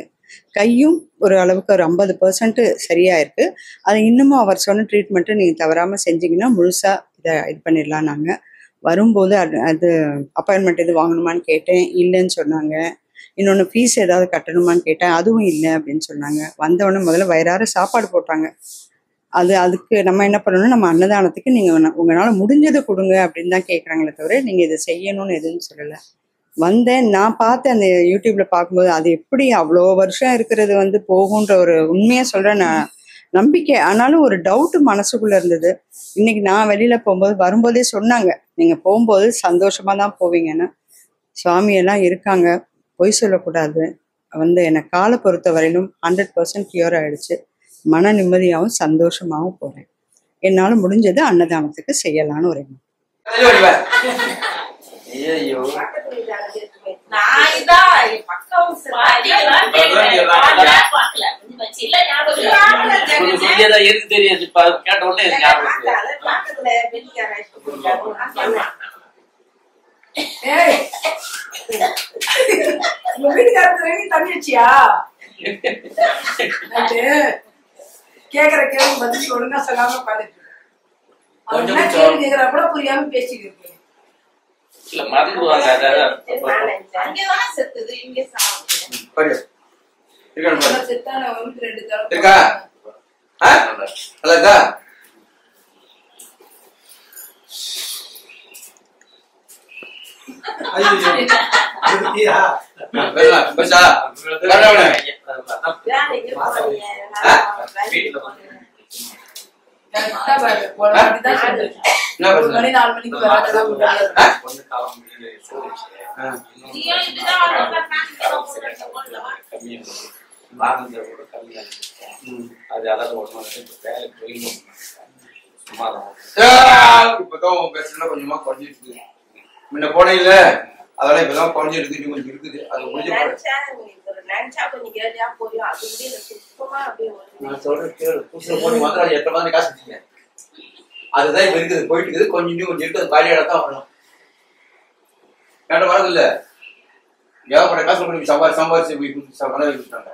[SPEAKER 9] கையும் ஒரு அளவுக்கு ஒரு 50% சரியாக இருக்குது. அது இன்னமும் அவர் சொன்ன ட்ரீட்மெண்ட்டு நீங்கள் தவறாமல் செஞ்சிங்கன்னா முழுசாக இது பண்ணிடலாம். நாங்கள் வரும்போது அது அப்பாயின்மெண்ட் எது வாங்கணுமான்னு கேட்டேன், இல்லைன்னு சொன்னாங்க. இன்னொன்று ஃபீஸ் ஏதாவது கட்டணுமான்னு கேட்டேன், அதுவும் இல்லை அப்படின்னு சொன்னாங்க. வந்தவொடனே முதல்ல வயிறார சாப்பாடு போட்டாங்க. அதுக்கு நம்ம என்ன பண்ணணும், நம்ம அன்னதானத்துக்கு நீங்கள் உங்களால் முடிஞ்சதை கொடுங்க அப்படின்னு தான் கேட்குறாங்களே தவிர நீங்கள் இதை செய்யணும்னு எதுவும் சொல்லலை. வந்தேன், நான் பார்த்தேன் அந்த யூடியூப்பில் பார்க்கும்போது அது எப்படி அவ்வளோ வருஷம் இருக்கிறது வந்து போகுன்ற ஒரு உண்மையாக சொல்கிறேன் நான் நம்பிக்கை. ஆனாலும் ஒரு டவுட்டு மனசுக்குள்ளே இருந்தது. இன்னைக்கு நான் வெளியில் போகும்போது வரும்போதே சொன்னாங்க, நீங்கள் போகும்போது சந்தோஷமாக தான் போவீங்கன்னு. சுவாமியெல்லாம் இருக்காங்க, பொய் சொல்லக்கூடாது. வந்து என்னை காலை பொறுத்த வரையிலும் 100% கியூர் ஆகிடுச்சு. மன நிம்மதியாகவும் சந்தோஷமாகவும் போகிறேன். என்னால் முடிஞ்சது அன்னதானத்துக்கு செய்யலான்னு ஒரு எண்ணம்.
[SPEAKER 10] தண்ணி வச்சியா கேக்குற கேள்வி பதில் ஒழுங்கா சொல்லாம பாத்துட்டு கேக்குற கூட புரியாம பேசிட்டு இருக்கு.
[SPEAKER 5] கொஞ்சமா குறைஞ்சிட்டு முன்ன போனையில அதெல்லாம் இப்பதான் குறைஞ்சிருக்கு, கொஞ்சம் இருக்குது. அது முடிஞ்ச நான் சொல்றேன் கேளு. பூசில போட்டு மாத்திரம் எத்தனை மாதிரி காசு வச்சுங்க, அதுதான் இப்ப இருக்குது, போயிட்டு இருக்குது. கொஞ்சம் கொஞ்சம் இருக்குது, அது காலியாட தான் வரணும். கேட்ட வரது இல்ல, ஏகப்பட்ட காசு பண்ணி சம்பாரிச்சு போய் கொடுத்துட்டாங்க.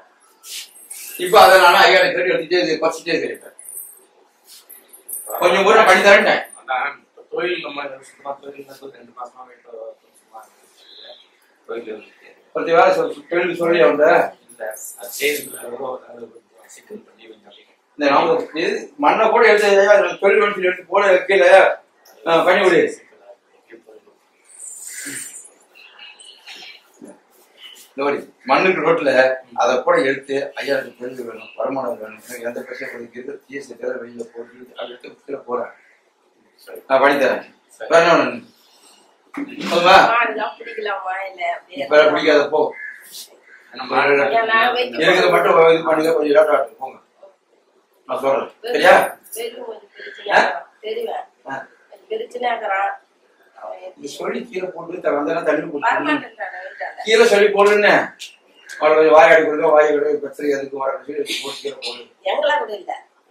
[SPEAKER 5] இப்ப அதை நானும் ஐயா கேட்டு எடுத்துட்டே பறிச்சுட்டே இருப்பேன். கொஞ்சம் கூட பண்ணி தரேன்.
[SPEAKER 2] தொழில் நம்ம 2 மாசமா
[SPEAKER 5] பத்து வேலை தொழில் சொல்லி அவங்க மண்ணை கூட எடுத்து தொழில் மனுஷன் எடுத்து போட கீழே பண்ணி விடு. மண்ணுக்கு ரோட்ல அதை கூட எடுத்து ஐயா தொழில் வேணும், வருமானம் வேணும், எந்த பிரச்சனை கொடுக்கிறது ஜிஎஸ்டி தேவை வெளியில போட்டு அதை எடுத்து கீழே போறேன், நான் பண்ணி தரேன். வேற என்ன பிடிக்காத போ, எனக்கு மட்டும் இது பண்ணுங்க, கொஞ்சம் லேட்டா போங்க, நான் சொல்றேன். சரியா? சொல்லி கீழே போட்டு வந்தா தண்ணி போட்டு கீழே சொல்லி போடுன்னு அவளை கொஞ்சம் வாய் அடி கொடுங்க, வாய் விட பிரச்சனை எதுக்கு வர சொல்லி போட்டு கீழே போடு.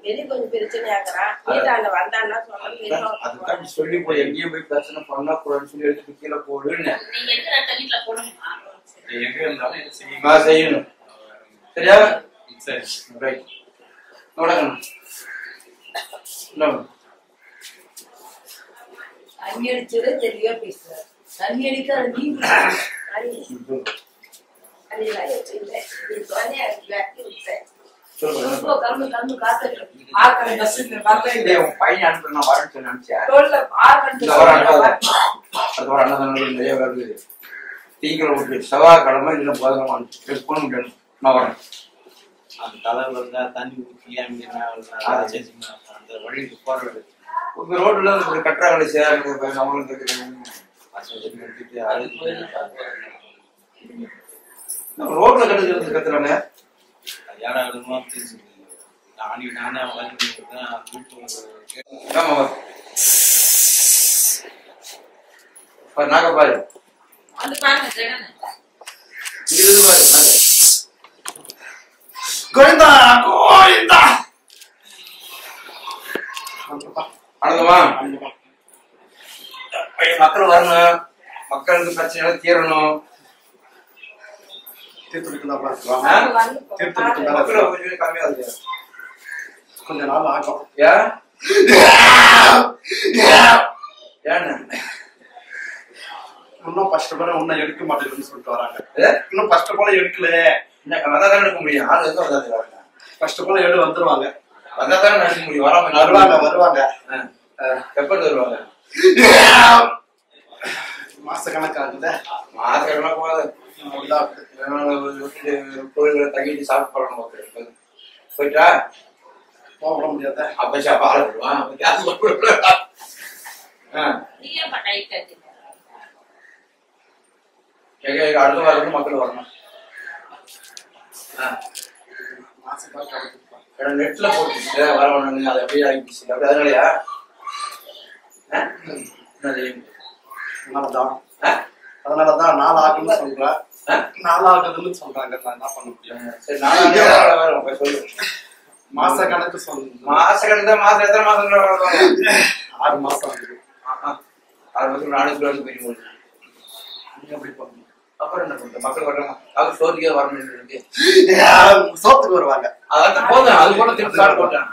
[SPEAKER 6] வெளியே கொஞ்சம் பிரச்சனை ஆகுறான் வீட்டாண்ட வந்தான்னா
[SPEAKER 5] அதுதான் சொல்லி போய் எங்கேயும் போய் பிரச்சனை பண்ணா கூடாதுன்னு சொல்லி எடுத்துட்டு கீழே போடுன்னு
[SPEAKER 6] நீங்க இருக்கிற வீட்டுல போடணுமா
[SPEAKER 5] எங்க இருந்தாலும் செய்யணும் சரியா சரி ரைட் நடக்கணும்
[SPEAKER 6] தண்ணி அடிச்சதே தெளிவா பேசுற தண்ணி அடிக்காத நீ
[SPEAKER 5] பையன் அனுப்புறேன் நான் வரேன்னு சொல்லி நினைச்சேன் நிறைய வருது திங்கக்கிழமை செவ்வாய்க்கிழமை இல்லை புதன்கிழமை போன முடியும் நான் வரேன்
[SPEAKER 3] அந்த தலைவர் இருந்தா தண்ணி ஊற்றி அந்த வழிக்கு போறது
[SPEAKER 5] ரோட்ல கட்டுறாங்களே சேருங்க நம்மளுக்கு ரோட்ல கட்டுறது கத்துறாங்க
[SPEAKER 3] யாராவது நானே
[SPEAKER 5] நாங்க பாரு கோவிந்தா கோவிந்தா அனுதமா மக்கள் வரணும் மக்களுக்கு பிரச்சனை தீரணும் கம்மியாகுது
[SPEAKER 7] கொஞ்ச நாள் ஆகும் இன்னும் ஃபர்ஸ்ட் போல ஒன்னும் எடுக்க மாட்டேங்குதுன்னு சொல்லிட்டு வராங்க இன்னும் ஃபர்ஸ்ட் போல எடுக்கல
[SPEAKER 5] அதான் எடுக்க முடியும் ஆள் எதுவும் வராது
[SPEAKER 7] ஃபர்ஸ்ட் போல எடு வந்துருவாங்க
[SPEAKER 5] வந்தா தானே நடக்க முடியும் வராம
[SPEAKER 7] வருவாங்க
[SPEAKER 5] எப்ப வருவாங்க
[SPEAKER 7] மாச கணக்காகுது
[SPEAKER 5] மாச கணக்கு போகாது கோயில்களை தங்கிட்டு சாப்பிட்டு போறோம் போயிட்டா
[SPEAKER 7] போக முடியாத
[SPEAKER 5] அப்பா பால விடுவான் அடுத்த வாரம் மக்கள் வரணும் நெட்ல போட்டு வர வேணுங்க அது அப்படியே ஆகிடுச்சு அப்படி அதனாலயா
[SPEAKER 7] அதனாலதான் நாள் ஆகுன்னு சொல்றேன் நாள் ஆகுதுன்னு சொல்றாங்க நான் என்ன பண்ண முடியும்
[SPEAKER 5] சரி நாலு சொல்லு
[SPEAKER 7] மாச கணக்கு சொல்லு
[SPEAKER 5] மாச கணக்கு மாசம் எத்தனை மாசம்
[SPEAKER 7] 6 மாசம் ஆகுது
[SPEAKER 5] 6 மாசம் 4 கிலோ போய்
[SPEAKER 7] நீங்க எப்படி பண்ணணும்
[SPEAKER 5] அப்புறம் என்ன பண்ற மக்கள் வர்றாங்க அவர் சோத்துக்கே வரணும்
[SPEAKER 7] சோத்துக்கு வருவாங்க
[SPEAKER 5] அதான் போதும் அது கூட திருப்பி சாப்பிட போட்டான்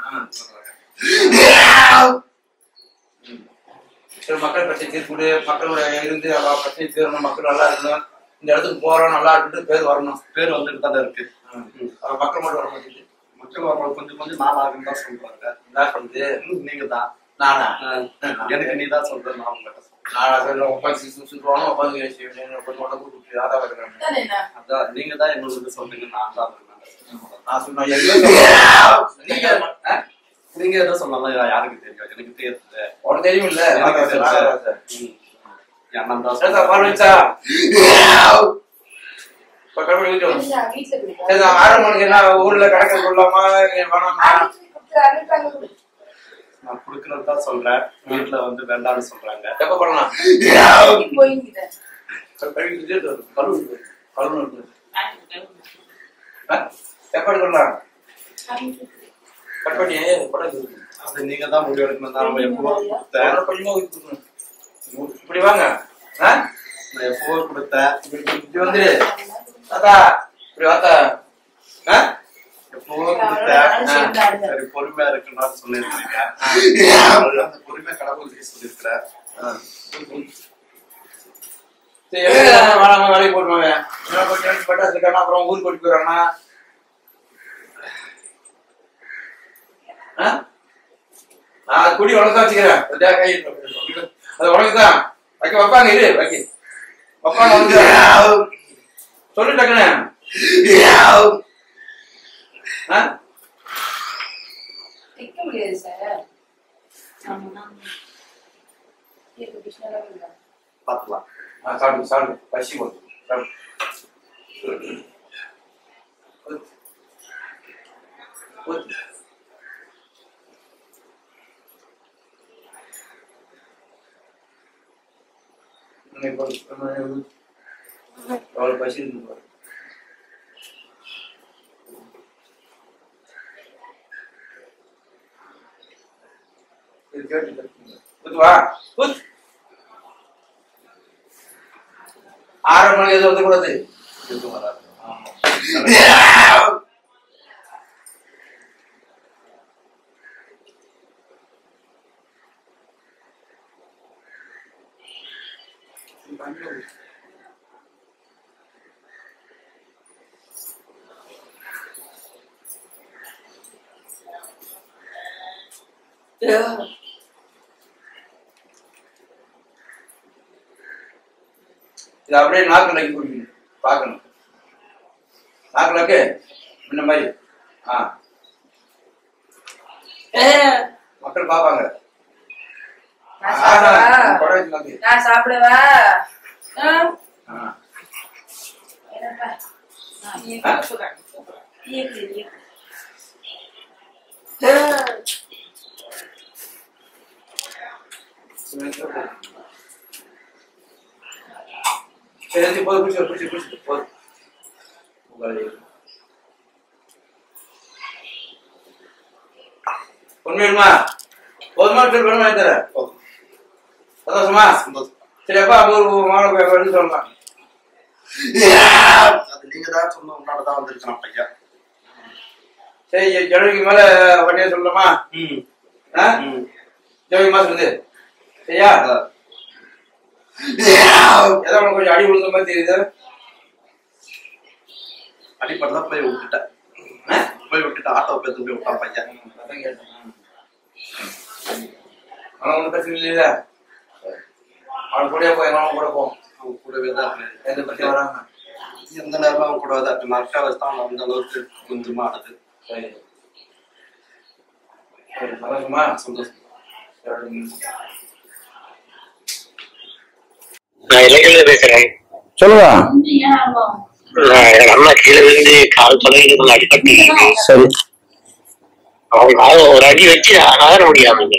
[SPEAKER 5] மக்கள் பிரச்சனை தீர்ப்பு மக்களோட இருந்து பிரச்சனை தீரணும் மக்கள் நல்லா இருக்கணும் இந்த இடத்துக்கு போறோம் நல்லா இருக்குன்னு பேர் வரணும்
[SPEAKER 7] பேர் வந்துட்டு தானே இருக்கு
[SPEAKER 5] மக்கள் மட்டும் வர மாட்டேங்குது
[SPEAKER 7] மக்கள் வர கொஞ்சம் கொஞ்சம் நாள் ஆகுன்னு தான் சொல்றாங்க
[SPEAKER 5] என்ன பண்ணுது
[SPEAKER 7] நீங்க தான்
[SPEAKER 5] நானா
[SPEAKER 7] எனக்கு நீ தான் சொல்ற நான் உங்ககிட்ட அதான் நீங்க தான் எங்களுக்கு சொல்றீங்க நான் தான் நீங்க எதோ சொல்லலாம் யாருக்கு தெரியும் எனக்கு தெரியுது
[SPEAKER 5] உனக்கு தெரியும் இல்ல
[SPEAKER 7] அண்ணன் தான்
[SPEAKER 5] ஊர்ல கணக்கு கொள்ளாமா
[SPEAKER 7] நான் குடுக்கறது தான் சொல்றேன் வீட்டுல வந்து வேண்டாம்னு சொல்றாங்க
[SPEAKER 5] எப்ப பண்ணலாம் எப்ப எடுக்கலாம் கட் பண்ணி
[SPEAKER 7] அது நீங்க தான் முடிவு எடுக்கணும் தான் நம்ம எப்போ கொடுத்தேன்
[SPEAKER 5] இப்படி வாங்க
[SPEAKER 7] நான் எப்போ கொடுத்தேன்
[SPEAKER 5] இப்படி வந்துரு தாத்தா இப்படி வாத்தா
[SPEAKER 7] எப்போ கொடுத்தேன் சரி பொறுமையா இருக்குன்னு சொல்லிருக்கீங்க அந்த பொறுமையா கடவுளுக்கு சொல்லிருக்கிறேன்
[SPEAKER 5] வேலைக்கு போட்டுவாங்க அப்புறம் ஊருக்கு கூட்டிட்டு போயிடறானா குடி உனக்கு வச்சுக்கிறேன் அது உனக்குதான் வைக்க வைப்பாங்க இரு வைக்க வைப்பாங்க வந்து சொல்லு டக்குன்னு
[SPEAKER 6] முடியாது சார்
[SPEAKER 7] பாத்துக்கலாம்
[SPEAKER 5] சாப்பிடு சாப்பிடு பசி போடு சாப்பிடு எவ்வளவு பசி இருக்கு வா 6 மணிக்கு எது வந்து கூடாது. இது அப்படியே நாக்கு நக்கி குடிக்கணும். பார்க்கணும் நாக்குலக்கு இந்த மாதிரி. மக்கள் பாப்பாங்க.
[SPEAKER 6] நான் சாப்பிடவா?
[SPEAKER 5] சரி போதும் பிடிச்சி போதும். உண்மையுமா போதுமா வேணுமா தர சந்தோஷமா? சரி அப்பா ஒரு மாலை சொல்லலாம்.
[SPEAKER 7] அது நீங்க தான் சொன்ன உன்னாலதான் வந்துருக்கான் பையன்.
[SPEAKER 5] சரி ஜனவரிக்கு மேல வண்டியா சொல்லலாமா? ஜனவரி மாசம் வந்து சரியா? ஏதாவது உனக்கு கொஞ்சம் அடி விழுந்த மாதிரி தெரியுது.
[SPEAKER 7] அடிப்படைதான் போய் விட்டுட்டேன். ஆட்டோ போய் போய் விட்டான் பையன்.
[SPEAKER 5] அதான் கேட்டேன். ஆனா ஒன்றும் பிரச்சனை இல்லையா? அவன் கூட போய் அவன் கூட போவோம்.
[SPEAKER 7] அவன் கூடவே தான்
[SPEAKER 5] எந்த பிரச்சனை வராங்க.
[SPEAKER 7] எந்த நேரமும் அவன் கூடவே தான் இருக்கு. நற்கா வச்சுதான் அந்த அளவுக்கு கொஞ்சமா ஆனது.
[SPEAKER 5] சரி சந்தோஷமா?
[SPEAKER 7] சந்தோஷம்.
[SPEAKER 11] நான் இளைஞர் பேசுறேன்.
[SPEAKER 1] சொல்லுங்க.
[SPEAKER 11] எங்க அம்மா கீழே விழுந்து கால் தொலைந்து கொஞ்சம் அடிபட்டு.
[SPEAKER 1] சரி.
[SPEAKER 11] அவங்க ஒரு அடி வச்சு நகர முடியாதுங்க.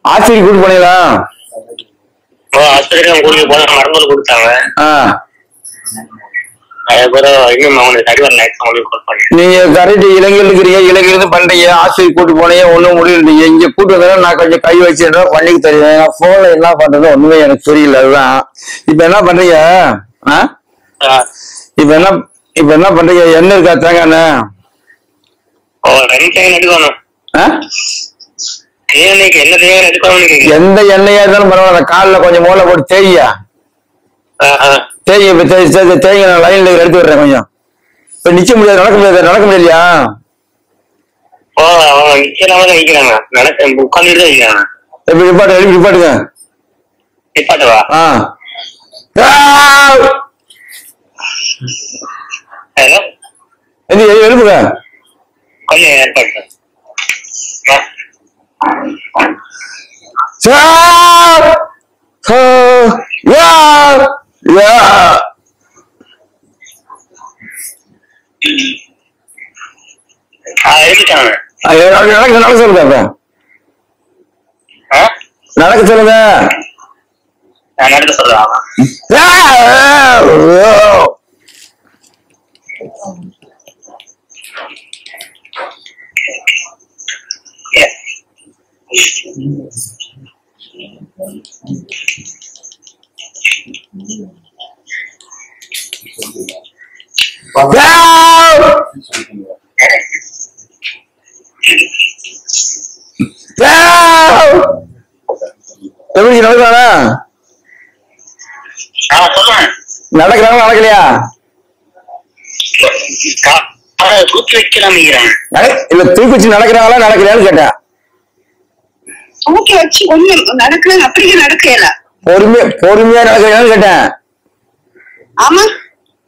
[SPEAKER 1] ஆஸ்பத்திரி கூட்டு போனீங்களா?
[SPEAKER 11] ஆஸ்பத்திரி கூட்டிட்டு போன மருந்து கொடுத்தாங்க. அதுக்கப்புறம் இன்னும் அவங்களுக்கு சரி வரல. அவங்களுக்கு கால் பண்ணி
[SPEAKER 1] நீங்க கரெக்ட் இளைஞர் இருக்கிறீங்க, இளைஞர் பண்றீங்க, ஆஸ்பத்திரி கூட்டு போனீங்க, ஒண்ணும் முடியலைங்க. இங்க கூட்டு வந்தா நான் கொஞ்சம் கை வச்சுட்டா பண்ணிக்கு தருவேன். போன்ல என்ன பண்றது ஒண்ணுமே எனக்கு புரியல. அதுதான் இப்ப என்ன பண்றீங்க? இப்ப என்ன பண்றீங்க? என்ன இருக்கா தேங்காண்ண? எந்த எண்ணெயா இருந்தாலும் பரவாயில்ல, காலில் கொஞ்சம் மூளை போட்டு தேய்யா தேய்ங்க. நான் லைன்ல எடுத்து விடுறேன். கொஞ்சம் இப்ப நிக்க முடியாது, நடக்க முடியலையா? எப்படி நிப்பாட்டுங்க. எழுப்புங்க. நடக்க சொல்லுங்க. நடக்க சொல்லுங்க.
[SPEAKER 11] நடக்க சொல்றாங்க.
[SPEAKER 1] எப்படி நடக்கிறானா? நடக்கிறாங்க நடக்கலையா?
[SPEAKER 11] தூக்கி வைக்கலாம்
[SPEAKER 1] இல்ல தூக்கி வச்சு நடக்கிறாங்களா நடக்கலையான்னு கேட்டேன்.
[SPEAKER 12] தூக்கி வச்சு கொஞ்சம் நடக்கிறாங்க, அப்படியே நடக்கல.
[SPEAKER 1] பொறுமையா நடக்கிறான்னு கேட்டேன்.
[SPEAKER 12] ஆமா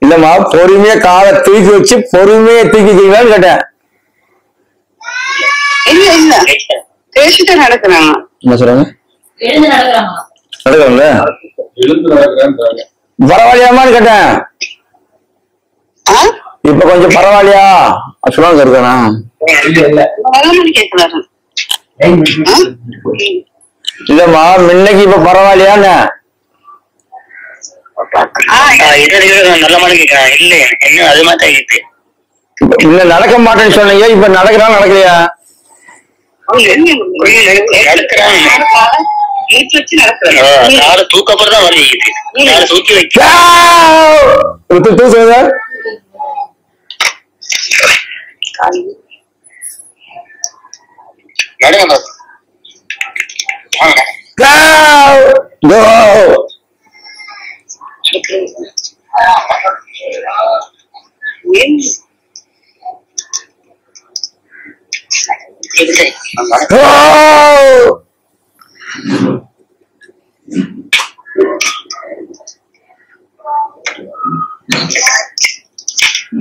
[SPEAKER 1] இல்லம்மா, பொறுமையா காலை தூக்கி வச்சு பொறுமையா தூக்கிக்கீங்களான்னு கேட்டேன்.
[SPEAKER 12] இல்ல பேசிட்டு நடக்கிறாங்க.
[SPEAKER 1] என்ன சொல்றாங்க? நடக்கிறாங்கல்ல, பரவாயில்லையாமான்னு கேட்டேன். இப்ப கொஞ்சம் பரவாயில்லையா சொல்லுவாங்க இருக்கானா? இல்லம்மா, முன்னைக்கு இப்ப பரவாயில்லையான்னு
[SPEAKER 11] நல்ல
[SPEAKER 1] நடக்க மாட்டேன்னு சொன்னீங்க. இப்ப நடக்கிறா நடக்கலையா?
[SPEAKER 11] காலை தூக்கப்படுற வலி காலை தூக்கி வைக்க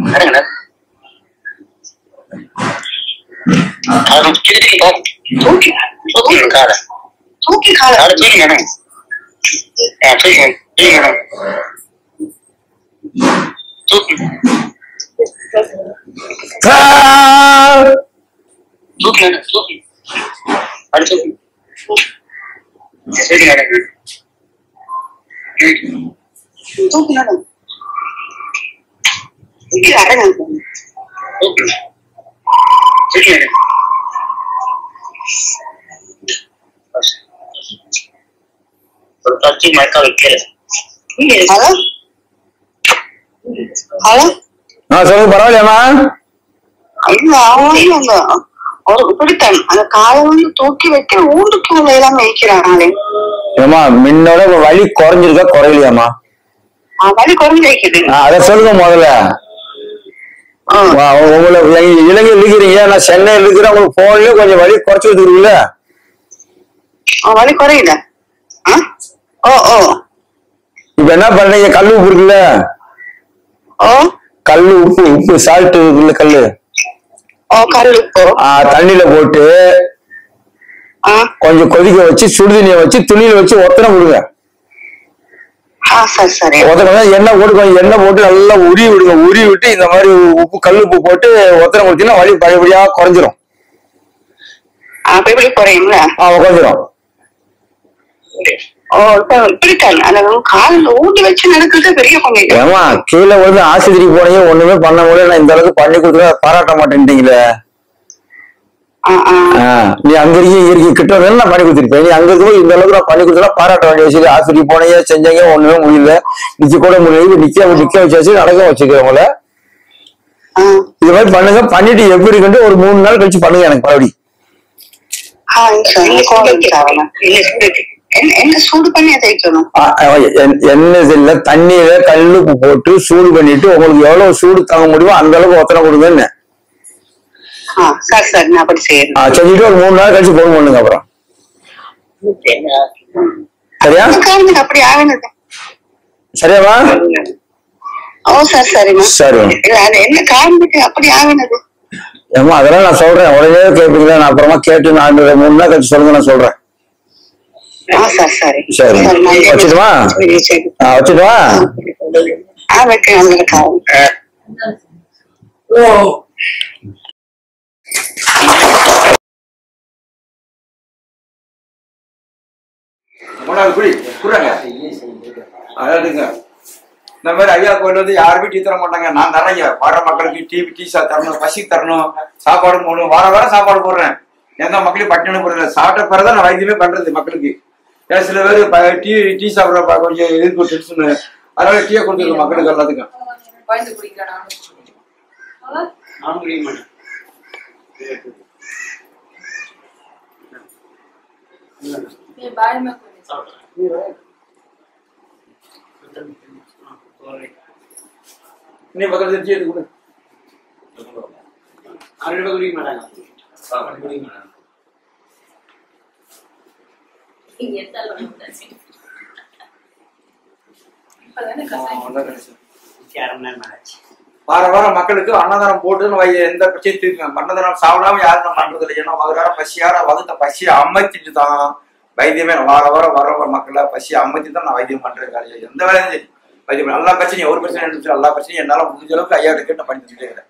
[SPEAKER 11] நடுங்க மயக்க வைக்கிறது.
[SPEAKER 1] சொல்லுங்க பரவாயில்லையாமா?
[SPEAKER 12] இப்படித்தான் அந்த காலை வந்து தூக்கி வைக்க ஊண்டுக்கு எல்லாம் வைக்கிறாங்களே.
[SPEAKER 1] ஏமா முன்னோட வலி குறைஞ்சிருக்கா குறையிலையாமா?
[SPEAKER 12] வலி குறைஞ்சு வைக்குது.
[SPEAKER 1] அத சொல்லுங்க முதல்ல. உங்களை இலங்கையில் இருக்கிறீங்க, நான் சென்னையில் இருக்கிறேன், உங்களுக்கு போன்லயே கொஞ்சம் வலி குறைச்சு வச்சுருக்கீங்கள?
[SPEAKER 12] வலி குறையுதா?
[SPEAKER 1] இப்ப என்ன பண்றீங்க? கல்லு உப்பு இருக்குல்ல, கல்லு உப்பு சால்ட் இருக்குல்ல, கல்லு தண்ணியில போட்டு கொஞ்சம் கொதிக்க வச்சு சுடுதண்ணிய வச்சு துணியில வச்சு ஒத்தனை கொடுங்க. எண்ணெய் போட்டு கொஞ்சம் எண்ணெய் போட்டு நல்லா உருவி விடுங்க. உருவி விட்டு இந்த மாதிரி உப்பு கல் உப்பு போட்டு ஒத்தனை கொடுத்தீங்கன்னா வலி பழையபடியா குறைஞ்சிரும். குறைஞ்சிரும். ஏமா கீழே வந்து ஆஸ்பத்திரிக்கு போனீங்க, ஒண்ணுமே பண்ண முடியல, நான் இந்த அளவுக்கு பண்ணி கொடுத்துருக்க பாராட்ட மாட்டேன்ட்டீங்களே. நீ அங்க இருக்க கிட்ட வந்து நான் பண்ணி கொடுத்துருப்பேன். நீ அங்க போய் இந்த அளவுக்கு நான் பண்ணி கொடுத்தா பாராட்ட வேண்டிய விஷயம். ஆஸ்பத்திரிக்கு போனீங்க, செஞ்சீங்க, ஒண்ணுமே முடியல, நிக்க கூட முடியல, நிக்க வச்சாச்சு, நடக்க வச்சுக்கிறவங்கள. இது மாதிரி பண்ணுங்க. பண்ணிட்டு எப்படி இருக்குன்ட்டு ஒரு 3 நாள் கழிச்சு பண்ணுங்க எனக்கு மறுபடி. எண்ணெய் இல்ல தண்ணியில கல்லுப்பு போட்டு சூடு பண்ணிட்டு உங்களுக்கு எவ்வளவு சூடு தாங்க முடியுமோ அந்த அளவுக்கு ஒத்தனை கொடுங்க. செஞ்சுட்டு ஒரு 3 நாள் கழிச்சு போன் பண்ணுங்க. அப்புறம் சரியா? சரியாவா? சரி. ஏமா அதெல்லாம் நான் சொல்றேன், உடனே கேட்பீங்களா? நான் அப்புறமா கேட்டு நான் 3 நாள் கழிச்சு சொல்லுங்க, நான் சொல்றேன். சரி வச்சுடுவா? வச்சுடுவா?
[SPEAKER 5] இந்த மாதிரி ஐயா கோயில் வந்து யாருமே டீ தர மாட்டாங்க. நான் தரேன் ஐயா, வர மக்களுக்கு டீ தரணும், பசிக்கு தரணும், சாப்பாடு போடணும், வாரம் சாப்பாடு போடுறேன். எந்த மக்களையும் பட்டினி போடுறேன். சாப்பிட்ட பிறகுதான் நான் வைத்தியமே பண்றது மக்களுக்கு. ஏன் சில பேர் டீ சாப்பிட்ற கொஞ்சம் எதிர்ப்பு டென்ஷனு, அதனால டீயை கொடுத்துருக்கோம் மக்களுக்கு எல்லாத்துக்கும். நீ பக்கத்துல டீ எடுத்து கொடு. வாரம் மக்களுக்கு அன்னதானம் போட்டு எந்த பிரச்சனையும் தீர்க்க. அன்னதானம் சாப்பிடாம யாரும் பண்றது இல்லை. ஏன்னா மதுரார பசியார வகுத்த பசியை அமர்த்திட்டு தான் வைத்தியமே. வாரம் வர மக்களை பசியை அமர்த்தி தான் நான் வைத்தியம் பண்றேன். காலையில் எந்த வேலையும் வைத்தியம் எல்லா பிரச்சனையும் ஒரு பிரச்சனை எல்லா பிரச்சனையும் என்னால முடிஞ்ச அளவுக்கு ஐயா கேட்டு பண்ணி இருக்கிறேன்.